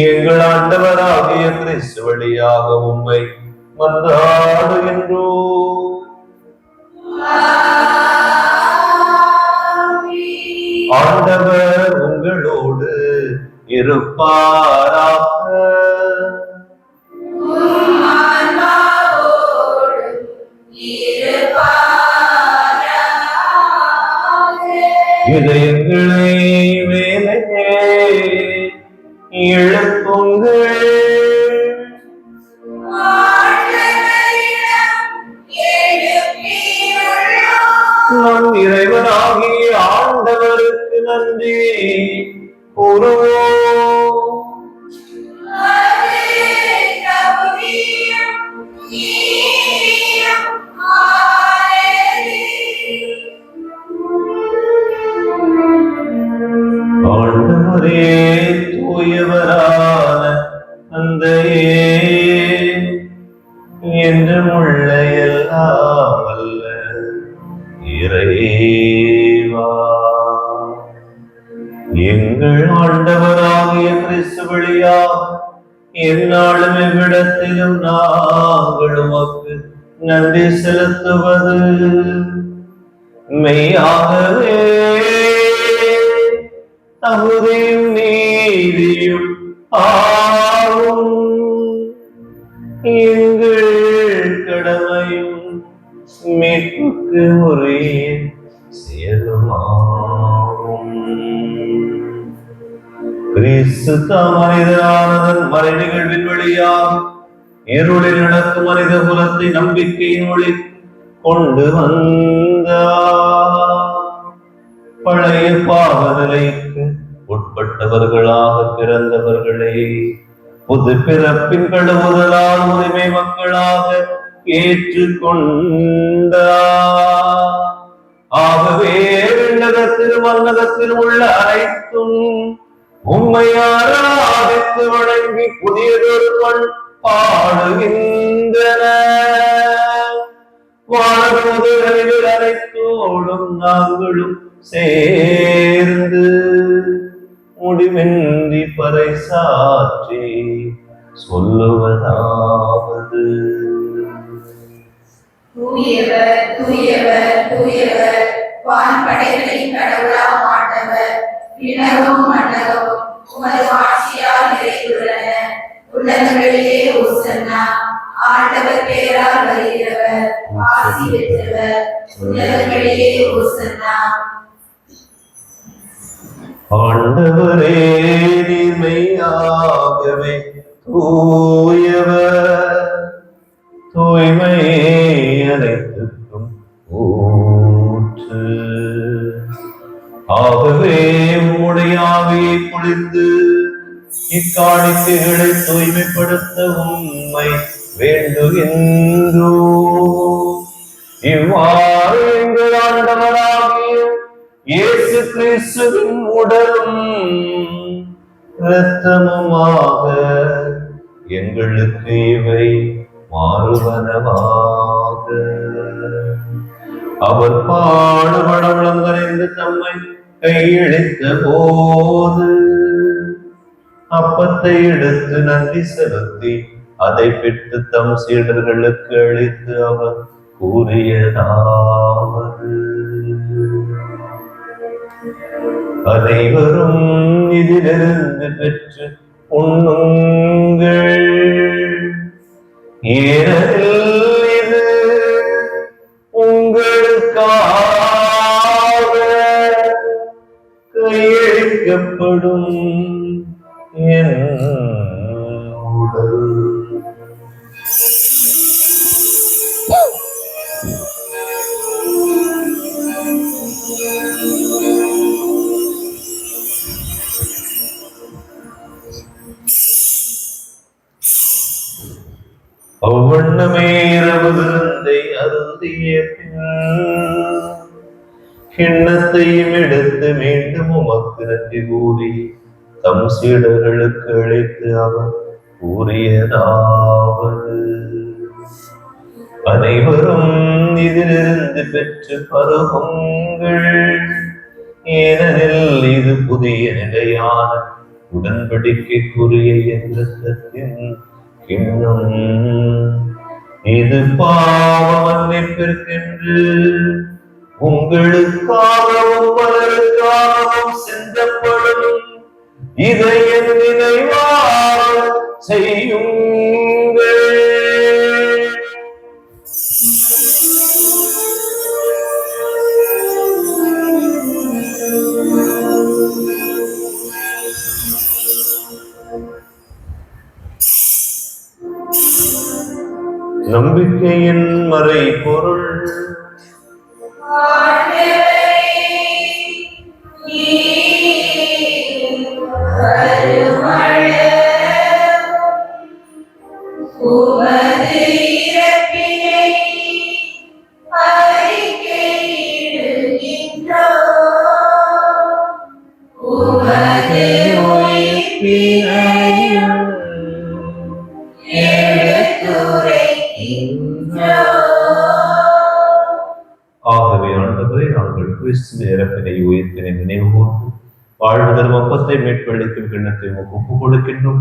எங்கள் ஆண்டவராகிய கிறிஸ்து வழியாக உம்மை மன்றாடுகின்றோம். ஆண்டவர் உங்களோடு இருப்பாராக. இதயங்களை வேலையே எழுப்புங்கள். நம் இறைவனாகிய ஆண்டவருக்கு நன்றி கூறுவோம். ஆண்டவரே தூயவரான தந்தையே, என்றும் உள்ள எல்லாம் வல்ல இறைவா, எங்கள் ஆண்டவராகிய கிறிஸ்து வழியாக எந்நாளும் எவ்விடத்திலும் நாங்கள் உமக்கு நன்றி செலுத்துவது மெய்யாகவே தகுதியும் நீதியும் ஆகும். எங்கள் கடமையும் மீட்புக்கு உரிய செயலுமாகும். கிறிஸ்து மனிதனானதன் மறை நிகழ்வின் வழியாக இருளில் நடக்கும் மனித குலத்தை நம்பிக்கையின் ஒளி கொண்டு வந்தார். பழைய பாவ நிலைக்கு உட்பட்டவர்களாக பிறந்தவர்களை புது பிறப்பின் கழுவுதலால் உரிமை மக்களாக ஏற்றுக்கொண்டார். ஆகவே விண்ணகத்திலும் மன்னகத்திலும் உள்ள அனைத்தும் உம்மை ஆராதித்து வணங்கி புதியதொரு மண் பாடுகின்றன. வாழ்வதில் அனைத்தோடும் நாங்களும் சேர்ந்து முடிவின்றி பறைசாற்றி சொல்லுவதாவது: தூயவர் தூயவர் தூயவர், வான்படைகளின் கடவுளாம் ஆண்டவர், விண்ணகமும் மண்ணகமும் உமது ஆட்சியால் நிறைந்துள்ளன. உள்ளங்களிலே ஓசன்னா, ஆண்டவர் பெயரால் வருகிறவர் ஆசி பெற்றவர். உள்ளங்களிலே ஓசன்னா. ஆண்டவரே நீர்மையாகவே தூயவர், தூய்மை அனைத்துக்கும் ஊற்று. ஆகவே உம்முடைய ஆவியை பொழிந்து இக்காணிக்கைகளை தூய்மைப்படுத்த உம்மை வேண்டுகின்றோம். இவ்வாறு எங்கள் ஆண்டவராகிய இயேசு கிறிஸ்துவின் உடலும் இரத்தமுமாக எங்களுக்கு இவை மாறுவனவாக. அவர் பாடுபட விளங்கரைந்து தம்மை கையெழுத்த போது அப்பத்தை எடுத்து நன்றி செலுத்தி அதை பெற்று தம் சீடர்களுக்கு அளித்து அவர் கூறியதாவது: அனைவரும் இதிலிருந்து பெற்று உண்ணுங்கள், ஏனெனில் இது உங்களுக்காக படைக்கப்படும் என் உடல். அவ்வண்ணமே இரவு விருந்தை அருந்திய பின் கிண்ணத்தையும் எடுத்து மீண்டும் உமக்கு நன்றி கூறி தம் சீடர்களுக்கு அழைத்து அவர் கூறியதாவது: அனைவரும் இதிலிருந்து பெற்று பருகுங்கள், ஏனெனில் இது புதிய நிலையான உடன்படிக்கைக்குரிய என் இரத்தத்தின் கிண்ணம். இது பாவ மன்னிப்பிற்கென்று உங்களுக்காகவும் பலருக்காகவும் சிந்தப்படும். இதை என் நினைவாக செய்யுங்கள். நம்பிக்கையின் மறை பொருள். ஆகவே ஆண்டவரே, நாங்கள் கிறிஸ்துவின் இறப்பினை உயிர்ப்பினை நினைவு கூர்ந்து வாழ்வு தரும் அப்பத்தை மேற்பளிக்கும் கிண்ணத்தை உமக்கு ஒப்புக் கொடுக்கின்றோம்.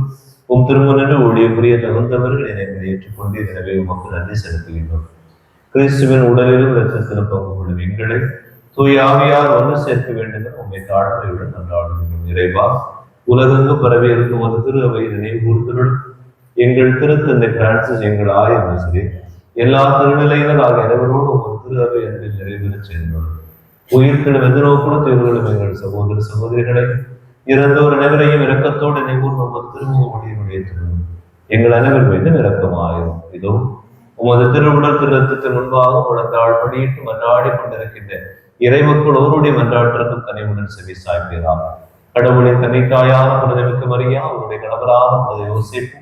உம் திருமண ஊழிய புரிய தகுந்தவர்கள் என்னை ஏற்றுக்கொண்டு எனவே உமக்கு நன்றி செலுத்துகின்றோம். கிறிஸ்துவின் உடலிலும் இரத்தத்திலும் பங்கு கொள்ளும் எங்களை தூய ஆவியார் ஒன்று சேர்க்க வேண்டும் என உண்மை தாழ்மையுடன் நன்றாடுகின்றோம். இறைவா, உலகெங்கு பரவி இருக்கும் ஒரு திரு அவை நினைவு கூறுதலுடன் எங்கள் திருத்தந்தை பிரான்சிஸ், எங்கள் ஆயர் எல்லா திருநிலையினர் ஆகிய அனைவரோடு ஒரு திரு அவை அன்பில் நிறைவேறச் செய்துள்ளோம். உயிர்த்திடும் எதிர்நோக்குடன் தேவர்களும் எங்கள் சகோதர சகோதரிகளை இறந்தோர் அனைவரையும் இரக்கத்தோடு நினைவூர் நமது திருமுக முடியும் ஏற்றுள்ளோம். எங்கள் அனைவர் மீது இரக்கமாயிரும். இதோ உமது திருவுடல் திருத்தத்தின் முன்பாக முழந்தாள் படியிட்டு மன்றாடி கொண்டிருக்கின்ற இறைமக்கள் ஒருடைய மன்றாட்டிற்கும் கனிவுடன் செவி சாய்ப்பீராக. கடவுளின் தனித்தாயான புனிதமிக்க மரியா, அவருடைய கணவரான புனித யோசேப்பு,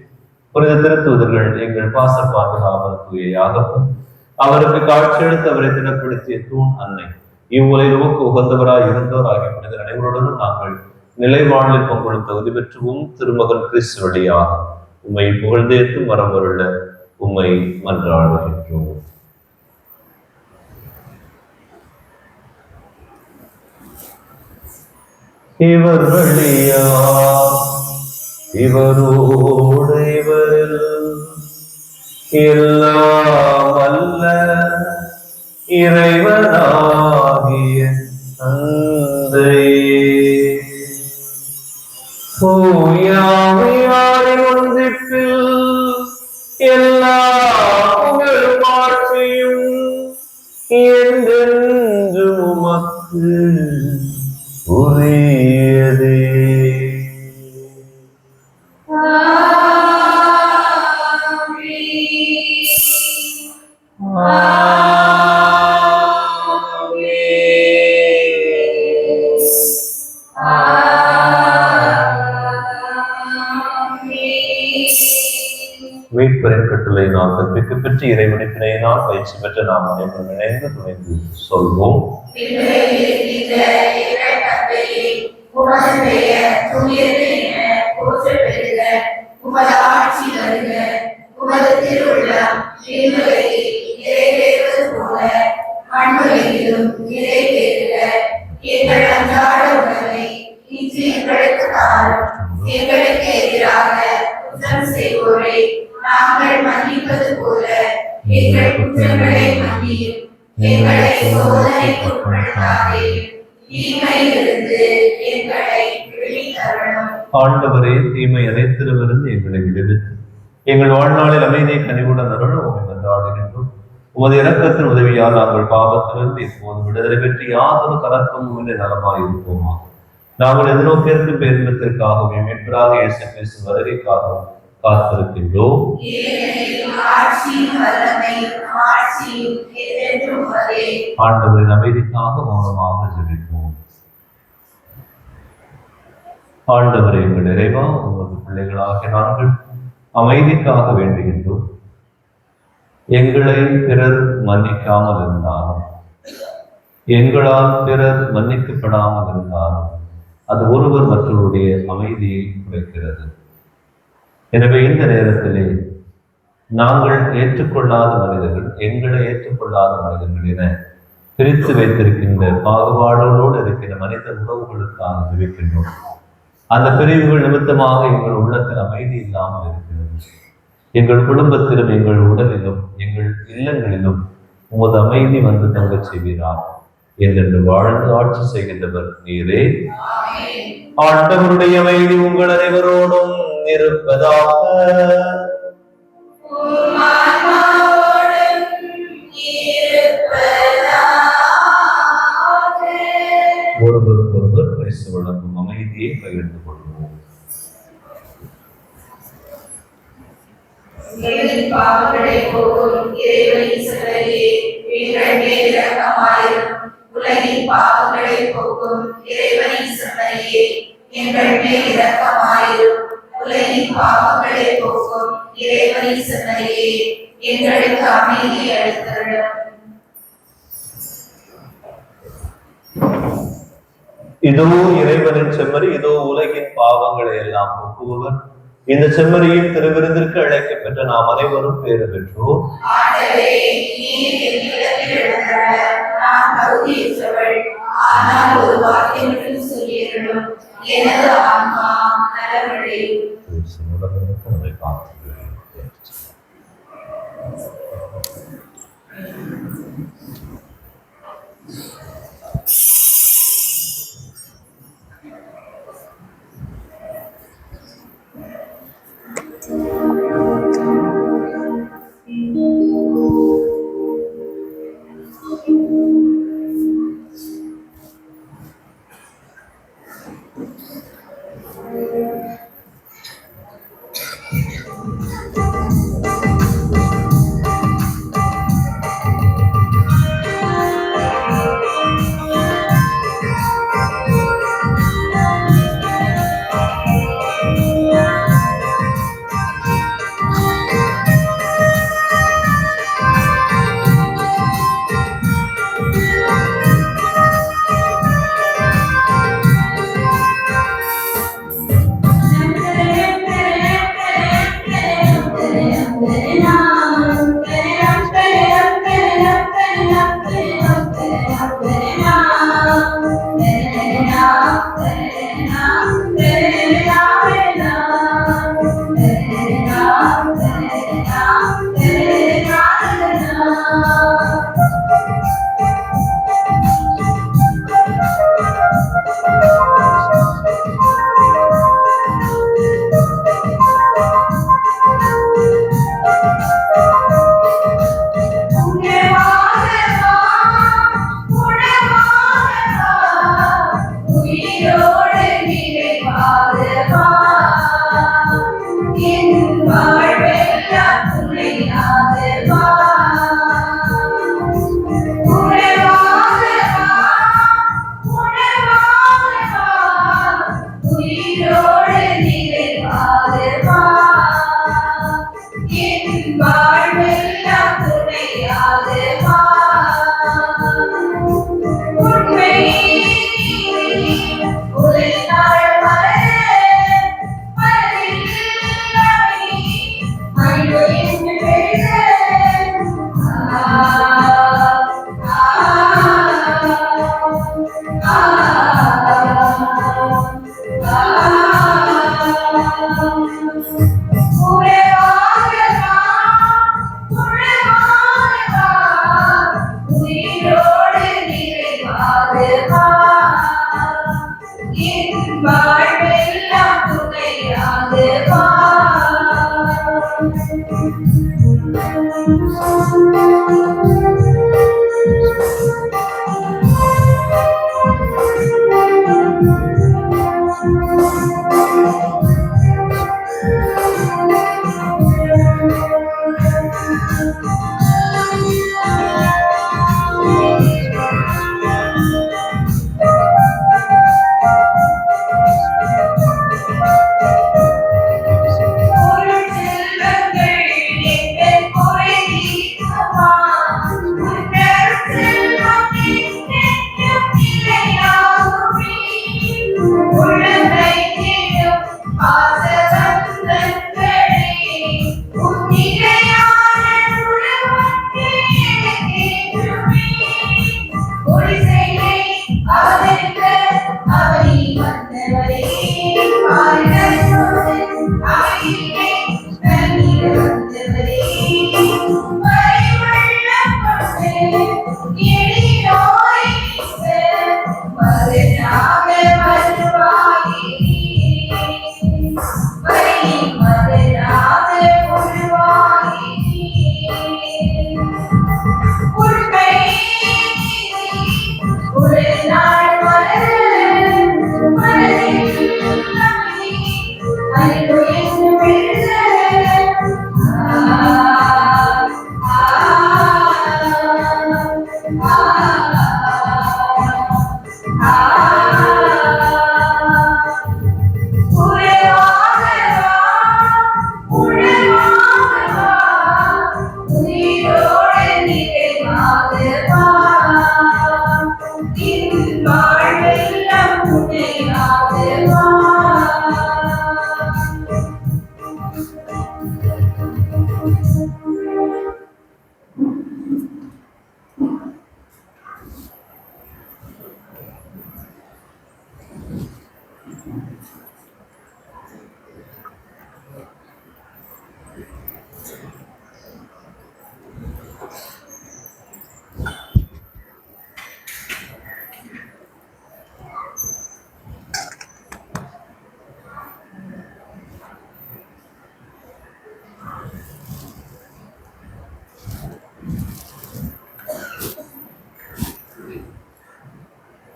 புனித திருத்தூதர்கள், எங்கள் பாச பாதுகாவல் தூயாகவும் அவருக்கு காட்சியெடுத்து அவரை திடப்படுத்திய தூண் அன்னை, இவ்வுலகிற்கு உகந்தவராய் இருந்தோர் ஆகிய புனிதர் அனைவருடனும் நாங்கள் நிலைவாழ்வில் பங்குடன் தகுதி பெற்றுவும் திருமகன் கிறிஸ்து வழியாக உம்மை புகழ்ந்தேற்று மரமருள்ள உம்மை மன்றாடுகின்றோம். இவர் வழியா இவரோடு இவரில் எல்லாம் வல்ல இறைவனாகிய தந்தையே, தூயாவியாரின் ஒன்றிப்பில் எல்லா புகழும் ஆட்சியும் என்றென்றும் உமக்கு உரியதே. மீட்பரின் கட்டளை நாம் கற்பிக்க பெற்று இறைவனிப்பினை நாம் பயிற்சி பெற்ற நாம் அனைவரும் இணைந்து துணைந்து சொல்வோம். எங்களுக்கு எதிராக குற்றம் செய்வோரை நாங்கள் மன்னிப்பது போல எங்கள் குற்றங்களை மன்னியும். எங்களை சோதனைக்கு உட்படுத்தாதேயும், தீமையிலிருந்து எங்களை விடுவித்தருளும். ஆண்டவரே, தீமை அனைத்திலுமிருந்து எங்களை விடுவித்து எங்கள் வாழ்நாளில் அமைதியை கனிவுடன் அருள் உம்மை மன்றாடுகின்றோம். உமது இரக்கத்தின் உதவியால் நாங்கள் பாவத்திலிருந்து இப்போது விடுதலை பெற்று யாதொரு கலக்கமும் நலமாயிருப்போமா. நாங்கள் எதிர்நோக்கியிருக்கும் பேரின்பத்திற்காகவும் மீட்பராக இயேசு கிறிஸ்து வருகைக்காகவும் காத்திருக்கின்றோம். ஆண்டவரின் அமைதிக்காக மௌனமாக ஜெபிப்போம். ஆண்டவரை எங்கள் நிறைவா உமது பிள்ளைகளாக நாங்கள் அமைதிக்காக வேண்டுகின்றோம். எங்களை பிறர் மன்னிக்காமல் இருந்தாலும், எங்களால் பிறர் மன்னிக்கப்படாமல் இருந்தாலும் அது ஒருவர் மற்றவருடைய அமைதியை குறைக்கிறது. எனவே இந்த நேரத்திலே நாங்கள் ஏற்றுக்கொள்ளாத மனிதர்கள், எங்களை ஏற்றுக்கொள்ளாத மனிதர்கள் என பிரித்து வைத்திருக்கின்ற பாகுபாடுகளோடு இருக்கிற மனித உறவுகளுக்காக ஜெபிக்கின்றோம். அந்த பிரிவுகள் நிமித்தமாக எங்கள் உள்ளத்தில் அமைதி இல்லாமல் இருக்கிறது. எங்கள் குடும்பத்திலும், எங்கள் உடலிலும், எங்கள் இல்லங்களிலும் உமது அமைதி வந்து தங்கச் செய்வீரார். என்றென்று வாழ்ந்து ஆட்சி செய்கின்றவர் நீரே. ஆண்டவருடைய அமைதி உங்கள் அனைவரோடும் இருப்பதாக. ஒருவருக்கொருவர் பரிசு வழங்கும் அமைதியை பகிர்ந்து கொள்வோம். பாவங்களை போக்கும் இறைவனின் சிலையே, எங்கள் மேல் இரக்கமாயிரும். உலகின் பாவங்களை போக்கும் இறைவனின் சிலையே, எங்கள் மேல் இரக்கமாயிரும். உலகின் பாவங்களை போக்கும் இறைவனின் சிலையே, எங்களுக்கு அமைதி அளித்தருளும். இதோ இறைவனின் செம்மறி, இதோ உலகின் பாவங்களை எல்லாம் போக்குபவர். இந்த செம்மறியின் திருவிருந்திற்கு அழைக்கப்பெற்ற நாம் அனைவரும் பேறு பெற்றோம். ஆனால் ஒரு வார்த்தை மட்டும் சொல்லியிருந்தோம், எனது ஆன்மா நலமடையும்.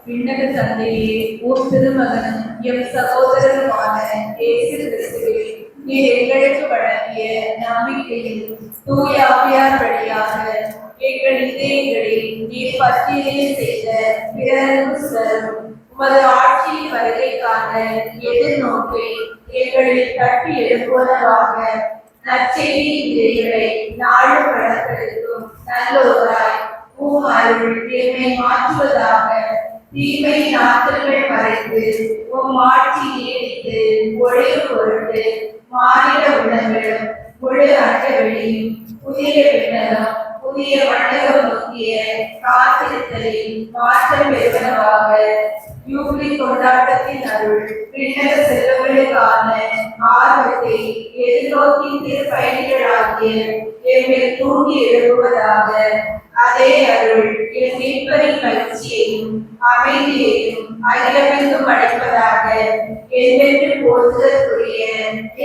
விண்ணக தந்தையே, உம் திருமகனும் எம் சகோதரருமான இயேசு கிறிஸ்துவே, நீர் எங்களுக்கு வழங்கிய நம்பிக்கையில் தூய ஆவியார் வழியாக எங்கள் இதயங்களில் நீர் பத்தியிலே செய்த பிறருக்கு சரும் உமது ஆட்சியின் வருகைக்கான எதிர்நோக்கை எங்களில் தட்டி எழுப்புவதாக நற்செய்தியின் நெறிகளை நாளும் வளர்த்தெடுக்கும் நல்லோராய் உம் அருள் எம்மை மாற்றுவதாக. தீமை நாட்கள் மறைத்து உம் ஆட்சி நீடித்து ஒளிவு பொருட்டு மாநில உள்ளங்களும் முழு அண்டவெளியும் புதிய விண்ணகம் புதிய மண்டகம் நோக்கிய காத்திருத்தலில் மாற்றம் பெறுவனவாக. யூபிலி கொண்டாட்டத்தின் அருள் விண்ணக செல்வங்களுக்கான ஆர்வத்தை எதிர்நோக்கி திருப்பயணிகளாகிய எம்மை தூண்டி எழுப்புவதாக. அதே அருள் என் மீட்பரின் மகிழ்ச்சியையும் அமைதியையும் அகிலமெங்கும் அளிப்பதாக. என்றென்று போற்றுதற்குரிய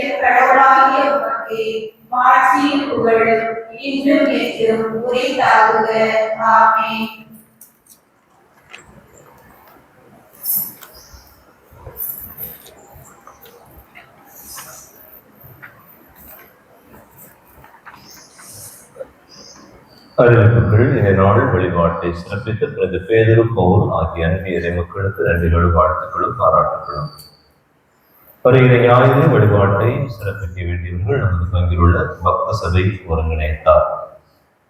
என் கடவுளாகிய உமக்கே மாட்சியும் புகழும் இன்றும் என்றும் உரைத்தாகுக. ஆமென். அறிவிப்புகள் இந்த நாள் வழிபாட்டை சிறப்பித்த பிறகு பேதுரு பவுல் ஆகிய அன்பியரை மக்களுக்கு நன்றிகளும் வாழ்த்துக்களும் பாராட்டுகளும். வருகிற ஞாயிறு வழிபாட்டை சிறப்பிக்க வேண்டியவர்கள் நமது பங்கில் உள்ள பக்த சபை ஒருங்கிணைத்தார்.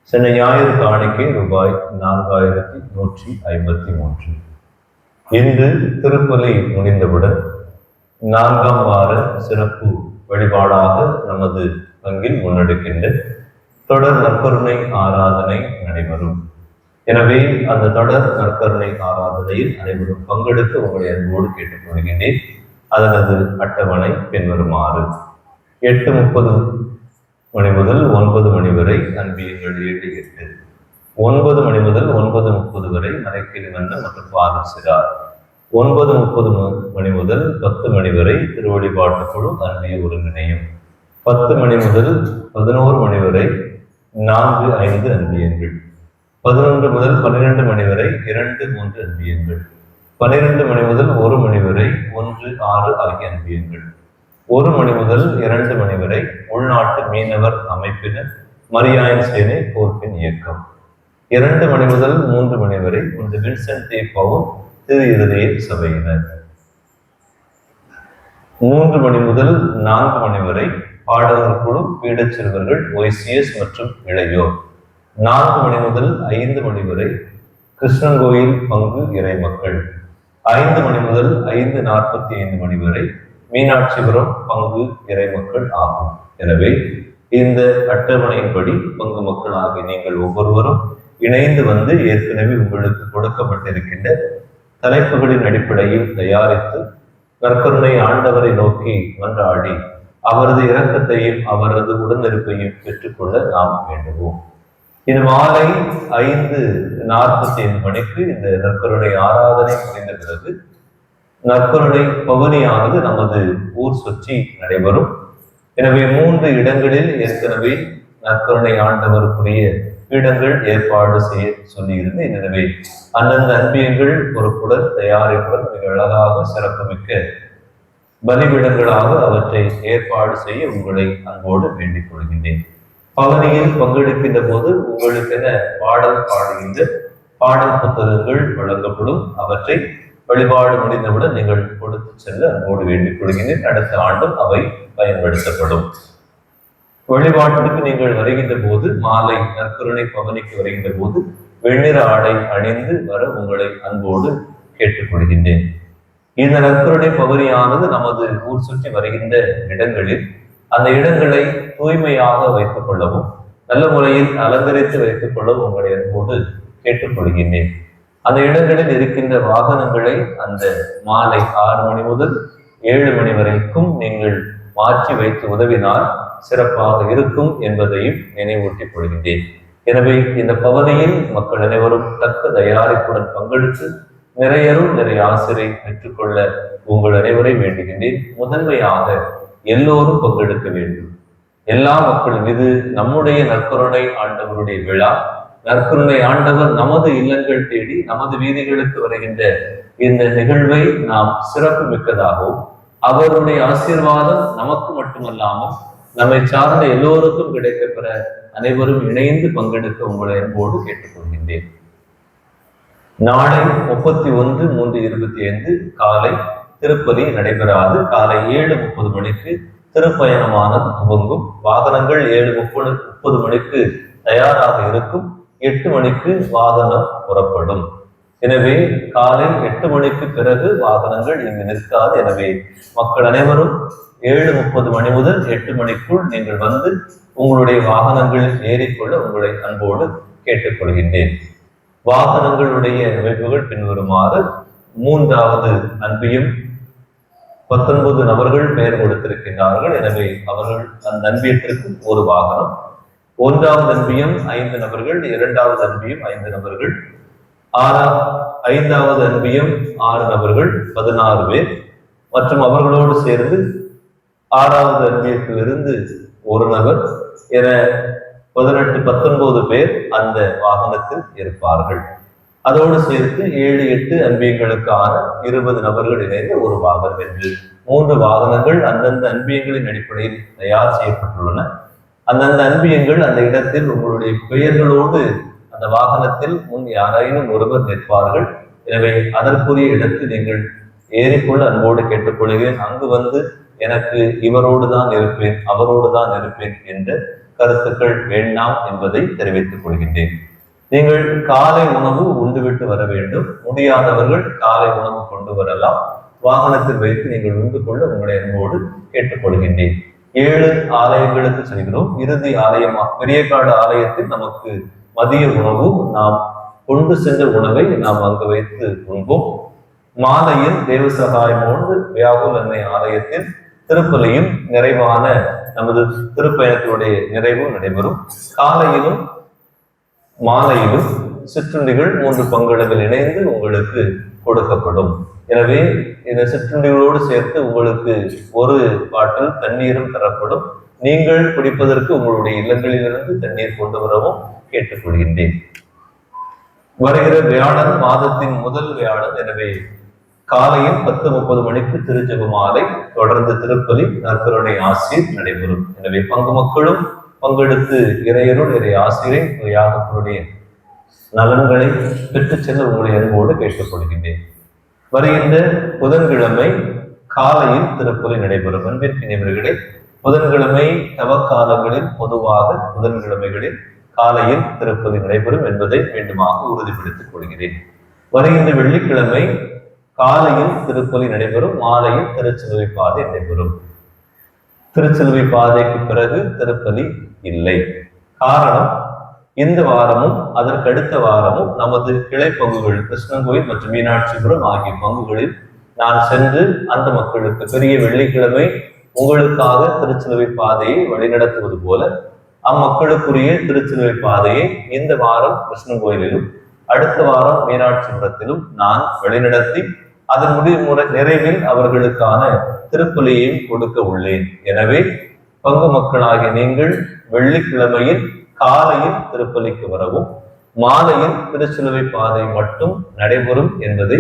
சென்னை ஞாயிறு காணிக்கை ரூபாய் 4153. இன்று திருப்பலி முடிந்தவுடன் 4ஆம் வார சிறப்பு வழிபாடாக நமது பங்கில் முன்னெடுக்கின்ற தொடர் நற்கருணை ஆராதனை நடைபெறும். எனவே அந்த தொடர் நற்கருணை ஆராதனையில் அனைவரும் பங்கெடுக்க உங்களை அன்போடு கேட்டுக்கொள்கின்றேன். அதனது அட்டவணை பின்வருமாறு: 8:30 மணி முதல் 9 மணி வரை அன்பியங்கள் 7-8, 9 மணி முதல் 9:30 வரை மறைக்கிரி மன்ன மற்றும் பாலசிறார், 9:30 மணி முதல் 10 மணி வரை திருவழிபாட்டு குழு அன்பிய ஒருங்கிணையும், 10 மணி முதல் 11 மணி வரை 4-5 அன்பியங்கள், 11 முதல் 12 மணி வரை 2-3 அன்பியங்கள், 12 மணி முதல் 1 மணி வரை 1-6 ஆகிய அன்பியங்கள், 1 மணி முதல் 2 மணி வரை உள்நாட்டு மீனவர் அமைப்பினர் மரியாயன் சேனை போர்ப்பின் இயக்கம், 2 மணி முதல் 3 மணி வரை இந்த வின்சென்ட் தே பவுல் திரு இருதய சபையினர், 3 மணி முதல் 4 மணி வரை பாடகர் குழு பீடச் சிறுவர்கள் OCS மற்றும் இளையோர், 4 மணி முதல் 5 மணி வரை கிருஷ்ணன் கோயில் பங்கு இறை மக்கள், 5 மணி முதல் 5:45 மணி வரை மீனாட்சிபுரம் பங்கு இறை மக்கள் ஆகும். எனவே இந்த அட்டவணையின்படி பங்கு மக்கள் ஆகிய நீங்கள் ஒவ்வொருவரும் இணைந்து வந்து ஏற்கனவே உங்களுக்கு கொடுக்கப்பட்டிருக்கின்ற தலைப்புகளின் அடிப்படையில் தயாரித்து நற்கருணை ஆண்டவரை நோக்கி மன்றாடி அவரது இரக்கத்தையும் அவரது உடனிருப்பையும் பெற்றுக்கொள்ள நாம் வேண்டுவோம். இது மாலை 5:45 மணிக்கு இந்த நற்கருணை ஆராதனை முடிந்த பிறகு நற்கருணை பவனியானது நமது ஊர் சுற்றி நடைபெறும். எனவே 3 இடங்களில் ஏற்கனவே நற்கருணை ஆண்டவருக்குரிய பீடங்கள் ஏற்பாடு செய்ய சொல்லியிருந்து, எனவே அந்தந்த அன்பியங்கள் பொறுப்புடன் தயாரிப்புடன் மிக அழகாக சிறப்புமிக்க பலிபீடங்களாக அவற்றை ஏற்பாடு செய்ய உங்களை அன்போடு வேண்டிக் கொள்கின்றேன். பவனியில் பங்கெடுக்கின்ற போது உங்களுக்கென பாடல் பாடுகின்ற பாடல் புத்தகங்கள் வழங்கப்படும். அவற்றை வழிபாடு முடிந்தவுடன் நீங்கள் கொடுத்து செல்ல அன்போடு வேண்டிக் கொள்கின்றேன். அடுத்த ஆண்டும் அவை பயன்படுத்தப்படும். வழிபாட்டுக்கு நீங்கள் வருகின்ற போது, மாலை நற்கருணை பவனிக்கு வருகின்ற போது வெண்ணிற ஆடை அணிந்து வர உங்களை அன்போடு கேட்டுக்கொள்கின்றேன். இந்த நற்கருணை பவனியானது நமது ஊர் சுற்றி வருகின்ற இடங்களில் அந்த இடங்களை தூய்மையாக வைத்துக் கொள்ளவும் நல்ல முறையில் அலங்கரித்து வைத்துக் கொள்ளவும் உங்களை அன்போடு கேட்டுக்கொள்கின்றேன். அந்த இடங்களில் இருக்கின்ற வாகனங்களை அந்த மாலை 6 மணி முதல் 7 மணி வரைக்கும் நீங்கள் மாற்றி வைத்து உதவினால் சிறப்பாக இருக்கும் என்பதையும் நினைவூட்டிக் கொள்கின்றேன். எனவே இந்த பவனியில் மக்கள் அனைவரும் தக்க தயாரிப்புடன் பங்கெடுத்து நிறையரும் நிறைய ஆசிரியை பெற்றுக்கொள்ள உங்கள் அனைவரை வேண்டுகின்றேன். முதன்மையாக எல்லோரும் பங்கெடுக்க வேண்டும். எல்லா மக்களும், இது நம்முடைய நற்கருணை ஆண்டவருடைய விழா. நற்கருணை ஆண்டவர் நமது இல்லங்கள் தேடி நமது வீதிகளுக்கு வருகின்ற இந்த நிகழ்வை நாம் சிறப்பு மிக்கதாகவும் அவருடைய ஆசீர்வாதம் நமக்கு மட்டுமல்லாமல் நம்மை சார்ந்த எல்லோருக்கும் கிடைக்கப்பெற அனைவரும் இணைந்து பங்கெடுக்க உங்களை அன்போடு கேட்டுக்கொள்கின்றேன். நாளை 31/3/25 காலை திருப்பலி நடைபெறாது. காலை 7:30 மணிக்கு திருப்பயணமானது துவங்கும். வாகனங்கள் 7:30 மணிக்கு தயாராக இருக்கும். 8 மணிக்கு வாகனம் புறப்படும். எனவே காலை 8 மணிக்கு பிறகு வாகனங்கள் இங்கு நிற்காது. எனவே மக்கள் அனைவரும் 7:30 மணி முதல் 8 மணிக்குள் நீங்கள் வந்து உங்களுடைய வாகனங்களில் ஏறிக்கொள்ள உங்களை அன்போடு கேட்டுக்கொள்கின்றேன். வாகனங்களுடைய அமைப்புகள் பின்வருமாறு: 3வது அன்பியம் 19 நபர்கள் பெயர் கொடுத்திருக்கின்றார்கள். எனவே அவர்கள் அந்த அன்பியத்திற்கு ஒரு வாகனம். 1வது அன்பியம் 5 நபர்கள், 2வது அன்பியம் 5 நபர்கள், 5வது அன்பியம் 6 நபர்கள், 16 பேர் மற்றும் அவர்களோடு சேர்ந்து 6வது அன்பியத்திலிருந்து ஒரு நபர் என 18-19 பேர் அந்த வாகனத்தில் இருப்பார்கள். அதோடு சேர்த்து 7-8 அன்பியங்களுக்கான 20 நபர்கள் இணைந்த ஒரு வாகனம் என்று 3 வாகனங்கள் அந்தந்த அன்பியங்களின் அடிப்படையில் தயார் செய்யப்பட்டுள்ளன. அந்தந்த அன்பியங்கள் அந்த இடத்தில் உங்களுடைய பெயர்களோடு அந்த வாகனத்தில் முன் யாராயினும் ஒருவர் நிற்பார்கள். எனவே அதற்குரிய இடத்தில் நீங்கள் ஏறிக்கொள்ள அன்போடு கேட்டுக்கொள்கிறேன். அங்கு வந்து எனக்கு இவரோடு தான் இருப்பேன், அவரோடு தான் இருப்பேன் என்ற கருத்துக்கள் வேண்டாம் என்பதை தெரிவித்துக் கொள்கின்றேன். நீங்கள் காலை உணவு உண்டுவிட்டு வர வேண்டும். முடியாதவர்கள் காலை உணவு கொண்டு வரலாம். வாகனத்தில் வைத்து நீங்கள் உண்டு கொள்ள உங்களை அன்போடு கேட்டுக்கொள்கின்றேன். 7 ஆலயங்களுக்கு செல்கிறோம். இறுதி ஆலயமாக பெரியகாடு ஆலயத்தில் நமக்கு மதிய உணவு, நாம் கொண்டு சென்ற உணவை நாம் அங்கு வைத்து உண்போம். மாலையில் தேவசகாயமோடு வியாகுல் அன்னை ஆலயத்தில் திருப்பலியும் நிறைவான நமது திருப்பயணத்தினுடைய நிறைவு நடைபெறும். காலையிலும் மாலையிலும் சிற்றுண்டிகள் 3 பங்களவில் இணைந்து உங்களுக்கு கொடுக்கப்படும். எனவே இந்த சிற்றுண்டிகளோடு சேர்த்து உங்களுக்கு ஒரு பாட்டில் தண்ணீரும் தரப்படும். நீங்கள் குடிப்பதற்கு உங்களுடைய இல்லங்களிலிருந்து தண்ணீர் கொண்டு வரவும் கேட்டுக்கொள்கின்றேன். வருகிற வியாழன் மாதத்தின் முதல் வியாழன். எனவே காலையில் 10:30 மணிக்கு திருஜெப மாலை, தொடர்ந்து திருப்பலி, நற்கருணை ஆசீர் நடைபெறும். எனவே பங்கு மக்களும் பங்கெடுத்து இறையருள் இறை ஆசிரை யாகப்பருடைய நலன்களை பெற்றுச் செல்ல உங்களை அன்போடு கேட்டுக்கொள்கின்றேன். வருகின்ற புதன்கிழமை காலையில் திருப்பலி நடைபெறும். அன்பிற்கினியவர்களே, புதன்கிழமை தவக்காலங்களில் பொதுவாக புதன்கிழமைகளில் காலையில் திருப்பலி நடைபெறும் என்பதை மீண்டுமாக உறுதிப்படுத்திக் கொள்கிறேன். வருகின்ற வெள்ளிக்கிழமை காலையில் திருப்பலி நடைபெறும். மாலையில் திருச்சிலுவை பாதை நடைபெறும். திருச்சிலுவை பாதைக்கு பிறகு திருப்பலி இல்லை. காரணம், இந்த வாரமும் அதற்கடுத்த வாரமும் நமது கிளை பங்குகள் கிருஷ்ணங்கோயில் மற்றும் மீனாட்சிபுரம் ஆகிய பங்குகளில் நான் சென்று அந்த மக்களுக்கு பெரிய வெள்ளிக்கிழமை உங்களுக்காக திருச்சிலுவை பாதையை வழிநடத்துவது போல அம்மக்களுக்குரிய திருச்சிலுவை பாதையை இந்த வாரம் கிருஷ்ணங்கோயிலிலும் அடுத்த வாரம் மீனாட்சிபுரத்திலும் நான் வழிநடத்தி அதன் நிறைவில் அவர்களுக்கான திருப்பலியையும் கொடுக்க உள்ளேன். எனவே பங்கு மக்களாகிய நீங்கள் வெள்ளிக்கிழமையில் காலையில் திருப்பலிக்கு வரவும், மாலையில் திருச்சிலுவை பாதை மட்டும் நடைபெறும் என்பதை,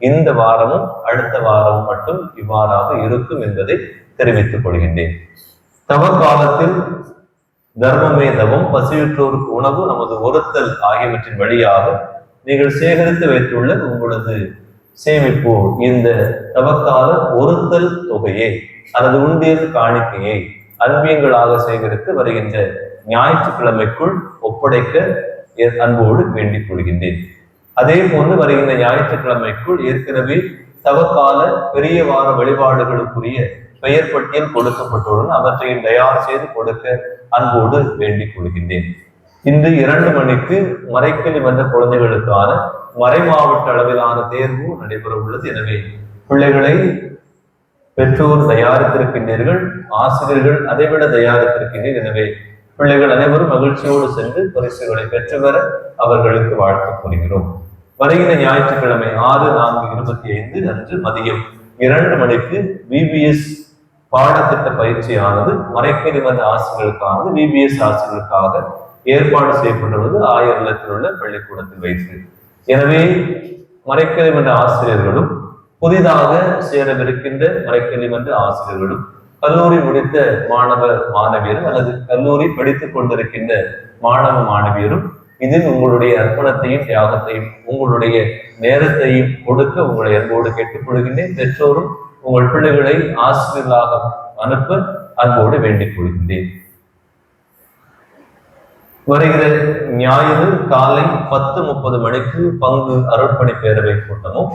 இந்த வாரமும் அடுத்த வாரமும் மட்டும் இவ்வாறாக இருக்கும் என்பதை தெரிவித்துக் கொள்கின்றேன். தவ காலத்தில் தர்மமே தவம், பசியுற்றோருக்கு உணவு, நமது ஒருத்தல் ஆகியவற்றின் வழியாக நீங்கள் சேகரித்து வைத்துள்ள உங்களது சேமிப்பு இந்த தவக்கால ஒருத்தல் தொகையை அல்லது உண்டியல் காணிக்கையை அன்பியங்களாக சேகரித்து வருகின்ற ஞாயிற்றுக்கிழமைக்குள் ஒப்படைக்க அன்போடு வேண்டிக் கொள்கின்றேன். அதே போன்று வருகின்ற ஞாயிற்றுக்கிழமைக்குள் ஏற்கனவே தவக்கால பெரிய வார வழிபாடுகளுக்குரிய பெயர் பட்டியல் கொடுக்கப்பட்டுள்ளன. அவற்றையும் தயார் செய்து கொடுக்க அன்போடு வேண்டிக் கொள்கின்றேன். இன்று 2 மணிக்கு மறைக்கல்வி மன்ற குழந்தைகளுக்கான மறை மாவட்ட அளவிலான தேர்வு நடைபெற உள்ளது. எனவே பிள்ளைகளை பெற்றோர் தயாரித்திருக்கின்றீர்கள், ஆசிரியர்கள் அதைவிட தயாரித்திருக்கின்றீர்கள். எனவே பிள்ளைகள் அனைவரும் மகிழ்ச்சியோடு சென்று பரிசுகளை பெற்றுவர அவர்களுக்கு வாழ்த்து கூறுகிறோம். வருகிற ஞாயிற்றுக்கிழமை 6/4/25 அன்று மதியம் 2 மணிக்கு VBS பாடத்திட்ட பயிற்சியானது மறைக்கல்வி மன்ற ஆசிரியர்களுக்கானது. VBS ஆசிரியர்களுக்காக ஏற்பாடு செய்யப்பட்டுள்ளது ஆயர் இல்லத்தில் உள்ள பள்ளிக்கூடத்தில் வைத்து. எனவே மறைக்கல்வி மன்ற ஆசிரியர்களும் புதிதாக சேரவிருக்கின்ற மறைக்கல்வி மன்ற ஆசிரியர்களும் கல்லூரி முடித்த மாணவர் மாணவியரும் அல்லது கல்லூரி படித்துக் கொண்டிருக்கின்ற மாணவ மாணவியரும் இதில் உங்களுடைய அர்ப்பணத்தையும் தியாகத்தையும் உங்களுடைய நேரத்தையும் கொடுக்க உங்களை அன்போடு கேட்டுக்கொள்கின்றேன். பெற்றோரும் உங்கள் பிள்ளைகளை ஆசிரியர்களாக அனுப்ப அன்போடு வேண்டிக் கொள்கின்றேன். வருகிற ஞாயிறு காலை 10:30 மணிக்கு பங்கு அருட்பணி பேரவை கூட்டமும்,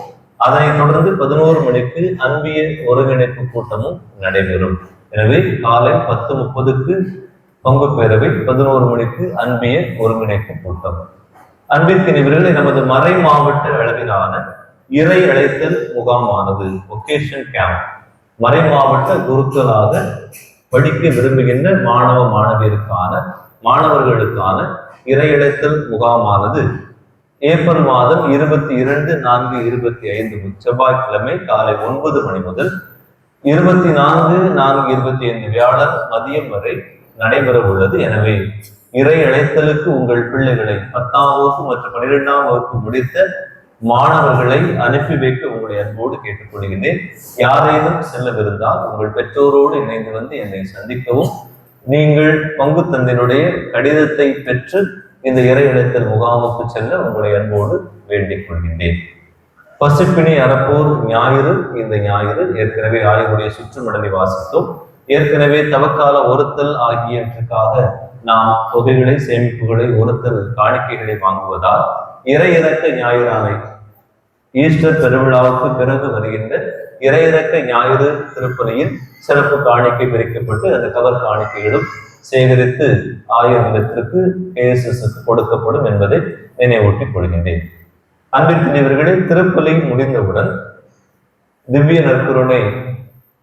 அதனைத் தொடர்ந்து 11 மணிக்கு அன்பிய ஒருங்கிணைப்பு கூட்டமும் நடைபெறும். எனவே காலை 10:30க்கு பங்கு பேரவை, 11 மணிக்கு அன்பிய ஒருங்கிணைப்பு கூட்டம். அன்பிற்கினிவர்களை நமது மறை மாவட்ட அளவிலான இறை அழைத்தல் முகாமானது ஒகேஷன் கேம்ப், மறை மாவட்ட குருக்களாக படிக்க விரும்புகின்ற மாணவ மாணவர்களுக்கான இறை அழைத்தல் முகாமானது ஏப்ரல் மாதம் 22/4/25 செவ்வாய்க்கிழமை காலை 9 மணி முதல் 24/4/25 வியாழன் மதியம் வரை நடைபெற உள்ளது. எனவே இறை அழைத்தலுக்கு உங்கள் பிள்ளைகளை 10ஆம் வகுப்பு மற்றும் 12ஆம் வகுப்பு முடித்த மாணவர்களை அனுப்பி வைக்க உங்களை அன்போடு கேட்டுக்கொள்கிறேன். யாரேனும் செல்லவிருந்தால் உங்கள் பெற்றோரோடு இணைந்து வந்து என்னை சந்திக்கவும். நீங்கள் பங்கு தந்தையினுடைய கடிதத்தை பெற்று இந்த இறை அழைத்தல் முகாமுக்கு செல்ல உங்களை அன்போடு வேண்டிக் கொள்கின்றேன். பசிப்பினி அறப்போர் ஞாயிறு, இந்த ஞாயிறு ஏற்கனவே ஆய்வுடைய சுற்றுமடலை வாசித்தோம். ஏற்கனவே தவக்கால ஒருத்தல் ஆகியவற்றுக்காக நாம் தொகைகளை, சேமிப்புகளை, ஒருத்தல் காணிக்கைகளை வாங்குவதால் இறையிறக்க ஞாயிறானை ஈஸ்டர் பெருவிழாவுக்கு பிறகு வருகின்ற இறையிறக்க ஞாயிறு திருப்பலியில் சிறப்பு காணிக்கை பிரிக்கப்பட்டு அந்த கவர் காணிக்கைகளும் சேகரித்து ஆயர் இல்லத்திற்கு கேஎஸ்எஸ்க்கு கொடுக்கப்படும் என்பதை நினைவூட்டிக் கொள்கின்றேன். அன்பிற்குரியவர்களே, திருப்பலி முடிந்தவுடன் திவ்ய நற்கருணை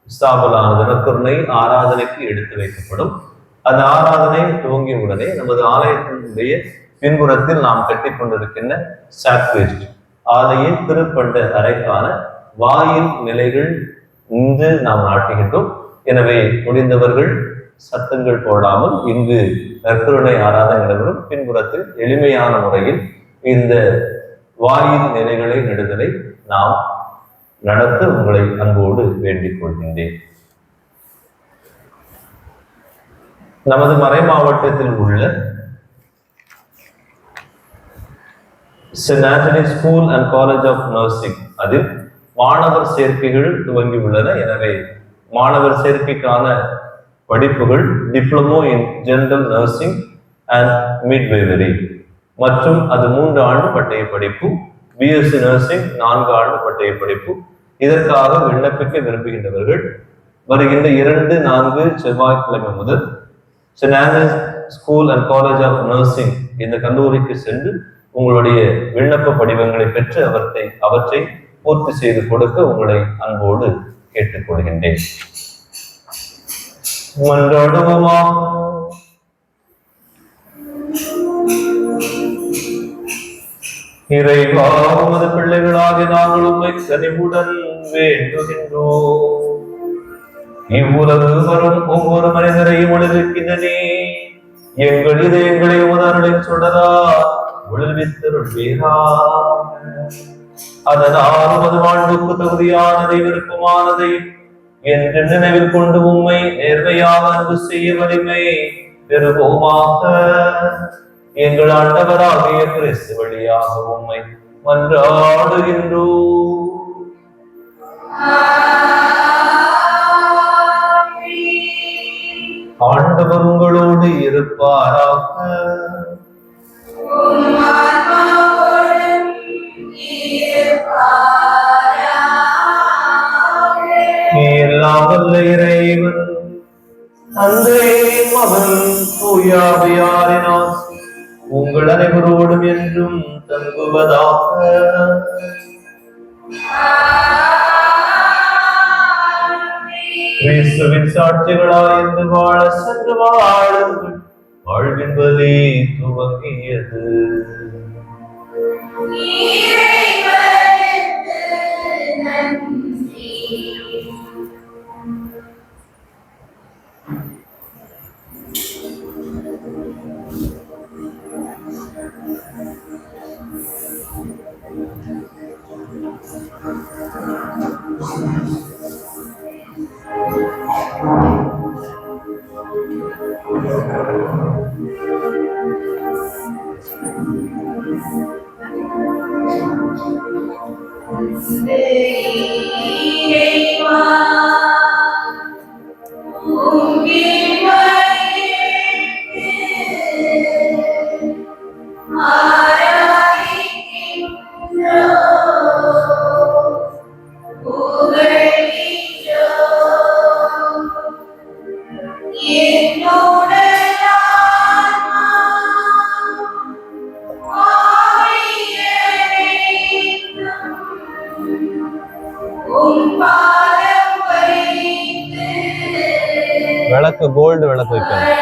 ஸ்தாபலானது நற்கருணை ஆராதனைக்கு எடுத்து வைக்கப்படும். அந்த ஆராதனை துவங்கிய உடனே நமது ஆலயத்தினுடைய பின்புறத்தில் நாம் கட்டிக் கொண்டிருக்கின்ற சாக்ரிஸ்ட் ஆலய திருப்பண்ட அறைக்கான வாயில் நிலைகள் இன்று நாம் நாட்டுகின்றோம். எனவே முடிந்தவர்கள் சத்தங்கள் போடாமல் இங்கு நற்கருணை ஆராதனை நடைபெறும். பின்புறத்தில் எளிமையான முறையில் இந்த வாயில் நிலைகளை நெடுதலை நாம் நடத்த உங்களை அன்போடு வேண்டிக் கொள்கின்றேன். நமது மறை மாவட்டத்தில் உள்ள saint Antony school and college of nursing அதில் மாணவர் சேர்க்கைகள் துவங்கி உள்ளன. எனவே மாணவர் சேர்க்கைக்கான படிப்புகள் diploma in general nursing and midwifery மற்றும் அது 3 ஆண்டு பட்டய படிப்பு, பிஎஸ்சி நர்சிங் 4 ஆண்டு பட்டய படிப்பு. இதற்காக விண்ணப்பிக்க விரும்புகின்றவர்கள் வருகின்ற 2-4 செவ்வாய்க்கிழமை முதல் Saint Antony's school and college of nursing இந்த கல்லூரிக்கு சென்று உங்களுடைய விண்ணப்ப படிவங்களை பெற்று அவற்றை பூர்த்தி செய்து கொடுக்க உங்களை அன்போடு கேட்டுக்கொள்கின்றேன். மன்றாடுவோமா. இறைவா, உமது பிள்ளைகளாகிய நாங்கள் உம்மை கனிவுடன் வேண்டுகின்றோம். இவ்வுலகு வரும் ஒவ்வொரு மனிதரையும் ஒளிர்விக்கின்றனே. எங்கள் இதயங்களை உமது அருளின் சுடரா ஒளிர்வித்தருள்வீராக. அதனால் உமது வாழ்வுக்கு தகுதியானதை விருப்பமானதை என்று நினைவில் கொண்டு உம்மை நேர்மையாக அன்பு செய்ய வலிமை பெறுவோமாக. எங்கள் ஆண்டவராகிய கிறிஸ்து வழியாக உம்மை மன்றாடுகின்றோம். ஆண்டவர் உங்களோடு இருப்பாராக. எல்லாம் வல்ல இறைவன் தந்தை, மகன், தூய ஆவியாரினால் உங்கள் அனைவரோடும் என்றும் தங்குவதாக. கிறிஸ்துவின் சாட்சிகளாய்ந்து வாழ சென்று வாழுங்கள். வாழ்வின் வழி துவங்கியது. விளக்கு கோல்டு விளக்கு வைக்கணும்.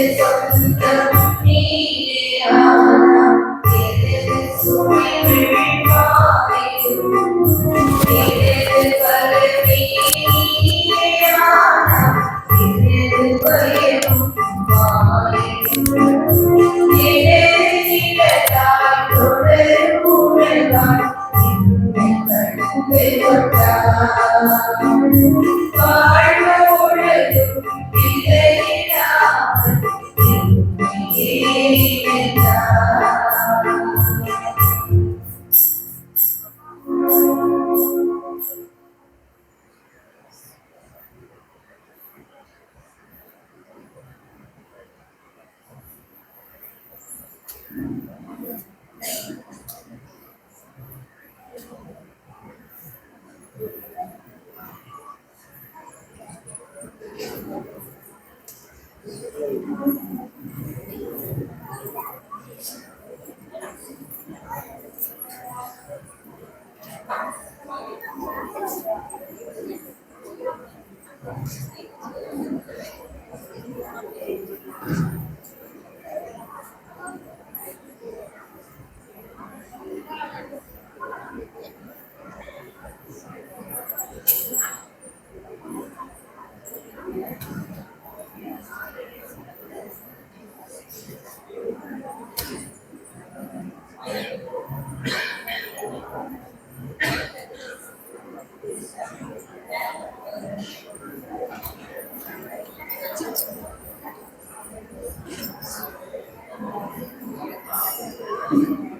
Thank you.